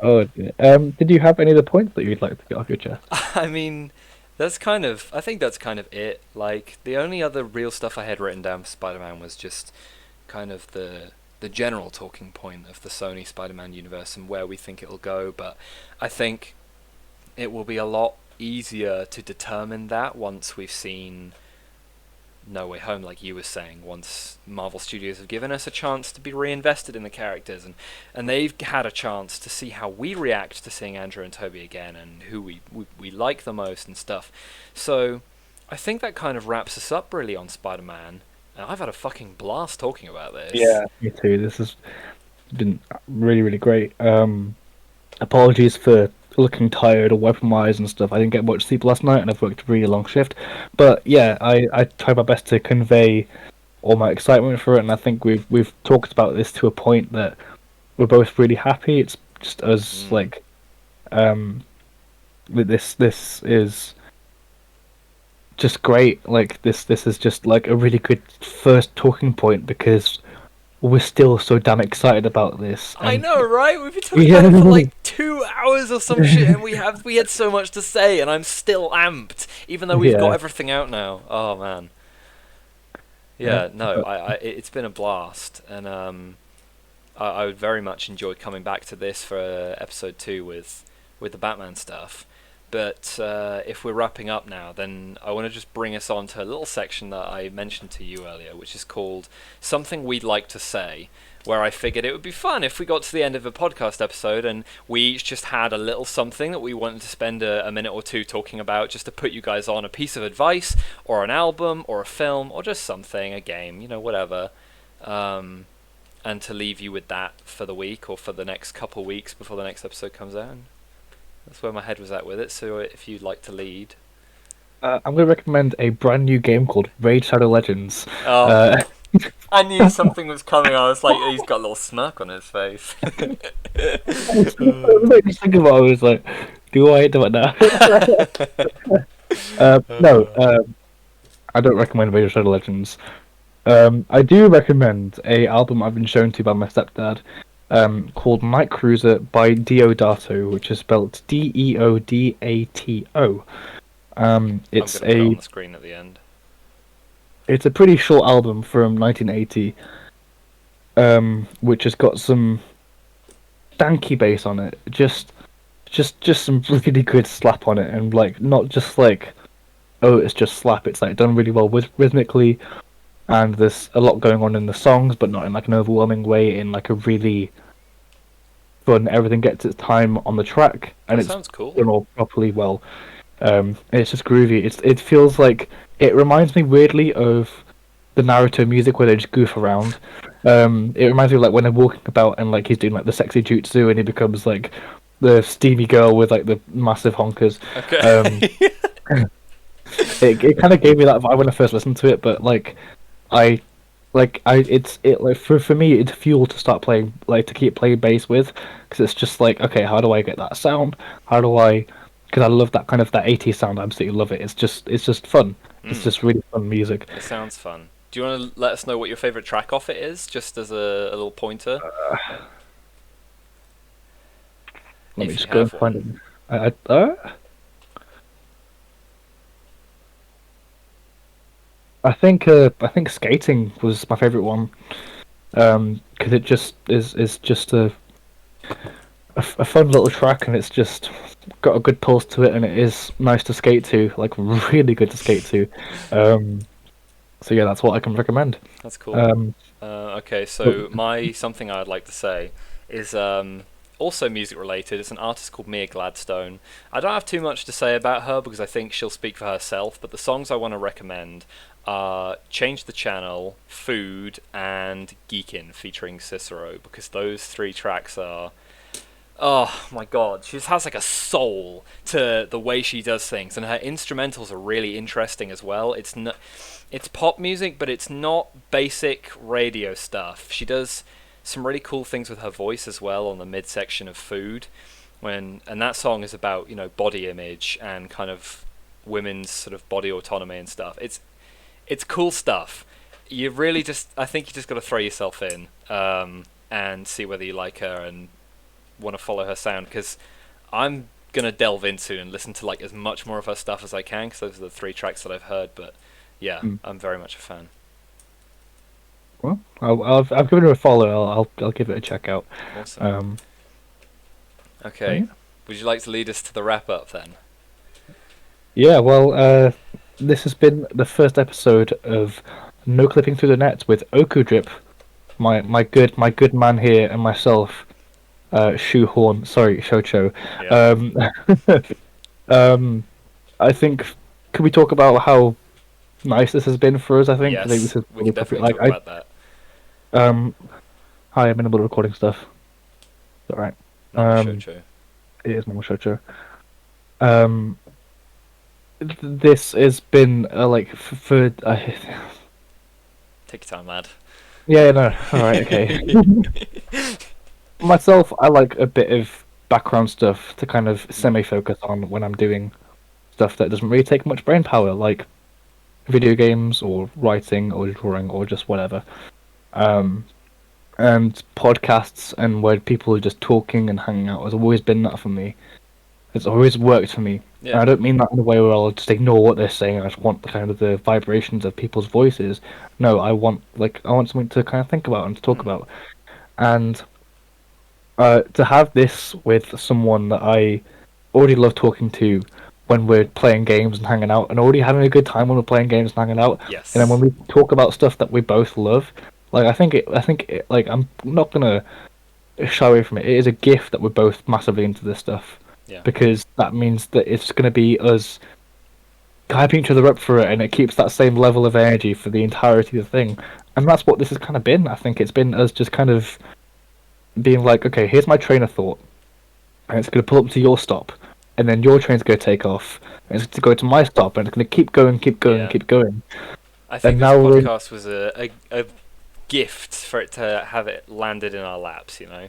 Oh, dear. Did you have any other points that you'd like to get off your chest? I mean, I think that's kind of it. Like, the only other real stuff I had written down for Spider-Man was just kind of the general talking point of the Sony Spider-Man universe and where we think it'll go, but I think it will be a lot easier to determine that once we've seen No Way Home, like you were saying, once Marvel Studios have given us a chance to be reinvested in the characters, and they've had a chance to see how we react to seeing Andrew and Toby again, and who we like the most and stuff. So I think that kind of wraps us up really on Spider-Man. And I've had a fucking blast talking about this. Yeah, me too. This has been really, really great. Apologies for looking tired or wiping my eyes and stuff. I didn't get much sleep last night, and I've worked a really long shift. But yeah, I tried my best to convey all my excitement for it, and I think we've talked about this to a point that we're both really happy. It's just us like, this is just great. Like this is just like a really good first talking point because we're still so damn excited about this. I know, right? We've been talking about it for like 2 hours or some shit, and we had so much to say, and I'm still amped, even though we've got everything out now. Oh man. Yeah, no, it's been a blast, and I would very much enjoy coming back to this for episode 2 with the Batman stuff. But if we're wrapping up now, then I want to just bring us on to a little section that I mentioned to you earlier, which is called Something We'd Like to Say, where I figured it would be fun if we got to the end of a podcast episode and we each just had a little something that we wanted to spend a minute or two talking about, just to put you guys on a piece of advice, or an album, or a film, or just something, a game, whatever. And to leave you with that for the week, or for the next couple weeks before the next episode comes out. That's where my head was at with it, so if you'd like to lead. I'm going to recommend a brand new game called Raid Shadow Legends. Oh, I knew something was coming. I was like, he's got a little smirk on his face. I was like, just thinking about it, I was like, do I do it now? No, I don't recommend Raid Shadow Legends. I do recommend a album I've been shown to by my stepdad, called Night Cruiser by Deodato, which is spelled Deodato. It's I'm gonna put it on the screen at the end. It's a pretty short album from 1980, which has got some stanky bass on it. Just some really good slap on it, and like not just like, oh, it's just slap. It's like done really well rhythmically, and there's a lot going on in the songs, but not in like an overwhelming way. In like a really fun. Everything gets its time on the track, and That it's sounds cool. done all properly well. It's just groovy. It feels like it reminds me weirdly of the Naruto music where they just goof around. It reminds me of like when they're walking about and like he's doing like the sexy jutsu and he becomes like the steamy girl with like the massive honkers. Um, Okay. it kind of gave me that vibe when I first listened to it, but I it's like for me it's fuel to start playing like to keep playing bass with because it's just like okay, how do I get that sound? How do I? Because I love that kind of that 80s sound. I absolutely love it. It's just fun. It's just really fun music. It sounds fun. Do you want to let us know what your favorite track off it is, just as a little pointer, Let me if you just go and have find one? it. I think skating was my favorite one. Because it just is just a fun little track, and it's just got a good pulse to it, and it is nice to skate to, like really good to skate to. Um, so yeah, that's what I can recommend. That's cool. Um, Okay, but, so my something I'd like to say is also music related. It's an artist called Mia Gladstone. I don't have too much to say about her because I think she'll speak for herself, but the songs I want to recommend are Change the Channel, Food, and Geekin featuring Cicero because those three tracks are. Oh my god, she just has like a soul to the way she does things, and her instrumentals are really interesting as well. It's pop music, but it's not basic radio stuff. She does some really cool things with her voice as well on the midsection of Food, and that song is about body image and kind of women's sort of body autonomy and stuff. It's cool stuff. You really just I think you just got to throw yourself in and see whether you like her and want to follow her sound because I'm gonna delve into and listen to like as much more of her stuff as I can because those are the three tracks that I've heard. But yeah, mm, I'm very much a fan. well, I've given her a follow. I'll give it a check out. Awesome. Um, but Okay, yeah. would you like to lead us to the wrap up then? Yeah, well, this has been the first episode of No Clipping Through the Net with Oku Drip, my good man here, and myself, Shoehorn. Sorry, Shocho. Yeah. Um, I think could we talk about how nice this has been for us? I think Yes, this is we really can probably definitely talk like about that. I hi, I'm in the middle of recording stuff. All right. Normal Um, Shocho. it is normal Shocho. Um, this has been like for Take your time, lad. yeah, no, all right, okay. Myself, I like a bit of background stuff to kind of Mm. semi-focus on when I'm doing stuff that doesn't really take much brain power, like video games or writing or drawing or just whatever. Um, and podcasts and where people are just talking and hanging out has always been that for me. It's always worked for me. And Yeah. I don't mean that in a way where I'll just ignore what they're saying. I just want the kind of the vibrations of people's voices. No, I want something to kind of think about and to talk Mm. about. And to have this with someone that I already love talking to when we're playing games and hanging out, and already having a good time when we're playing games and hanging out, and then when Yes. we talk about stuff that we both love, like I think it, like I'm not gonna shy away from it. It is a gift that we're both massively into this stuff Yeah. because that means that it's gonna be us hyping each other up for it, and it keeps that same level of energy for the entirety of the thing. And that's what this has kind of been. I think it's been us just kind of being like, okay, here's my train of thought, and it's going to pull up to your stop, and then your train's going to take off, and it's going to go to my stop, and it's going to keep going, keep going, Yeah. keep going. I think And this now we're in, podcast was a gift for it to have it landed in our laps. yeah,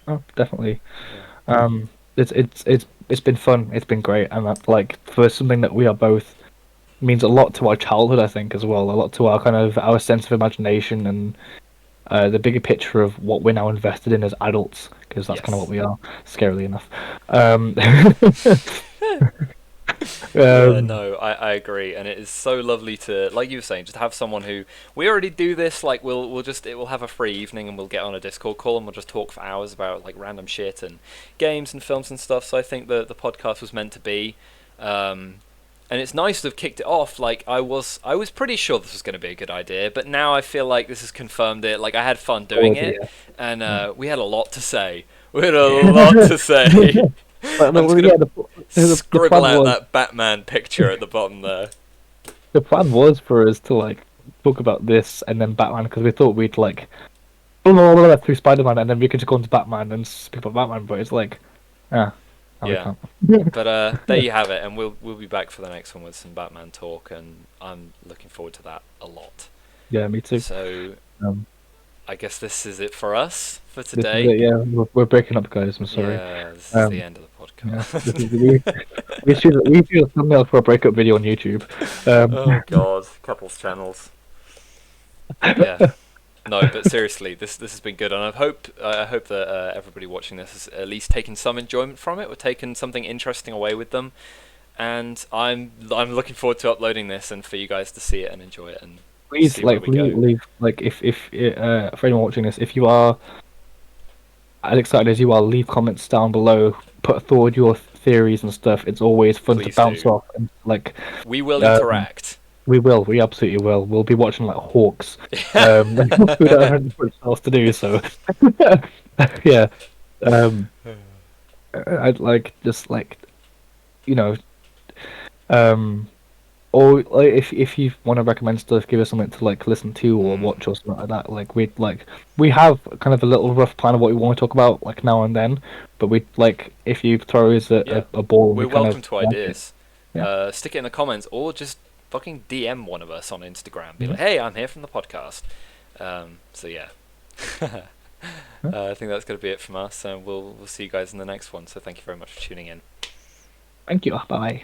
oh, definitely. Yeah. It's been fun. It's been great, and that like for something that we are both means a lot to our childhood, I think, as well. A lot to our kind of our sense of imagination and the bigger picture of what we're now invested in as adults, because that's kind of what Yes. we are, scarily enough. Um, Yeah, um, no, I agree, and it is so lovely to, like you were saying, just have someone who we already do this. Like we'll have a free evening and we'll get on a Discord call and we'll just talk for hours about like random shit and games and films and stuff. So I think the podcast was meant to be, and it's nice to have kicked it off. Like I was pretty sure this was going to be a good idea, but now I feel like this has confirmed it. Like I had fun doing quality, it, yeah. and Mm. we had a lot to say. We had a lot to say. But I'm just yeah, gonna the scribble plan out was that Batman picture at the bottom there. the plan was for us to like talk about this and then Batman because we thought we'd like through Spider-Man and then we could just go into Batman and speak about Batman. But it's like, ah, no, we Yeah. can't. But there you have it, and we'll be back for the next one with some Batman talk, and I'm looking forward to that a lot. Yeah, me too. So Um, I guess this is it for us for this is today. it. Yeah, we're breaking up, guys. I'm sorry. Yeah, this is the end of the Yeah, podcast. we should a thumbnail for a breakup video on YouTube. Oh god, couples channels. Yeah. No, but seriously, this has been good, and I hope that everybody watching this has at least taken some enjoyment from it, or taken something interesting away with them. And I'm looking forward to uploading this and for you guys to see it and enjoy it and please, see where we go. leave like if for anyone watching this, if you are as excited as you are, leave comments down below. Put forward your theories and stuff. It's always fun Please to bounce do. off and like. We will Um, interact. we will. We absolutely will. We'll be watching like hawks. We don't have much else to do, so yeah. I'd like just like you know, or like, if you want to recommend stuff, give us something to like listen to or watch or something like that. Like we have kind of a little rough plan of what we want to talk about like now and then, but we like if you throw us a ball, We're we kind welcome of to like ideas. Stick it in the comments or just fucking DM one of us on Instagram. Be Mhm. like, hey, I'm here from the podcast. So yeah. I think that's going to be it from us, and we'll see you guys in the next one. So thank you very much for tuning in. Thank you. Bye.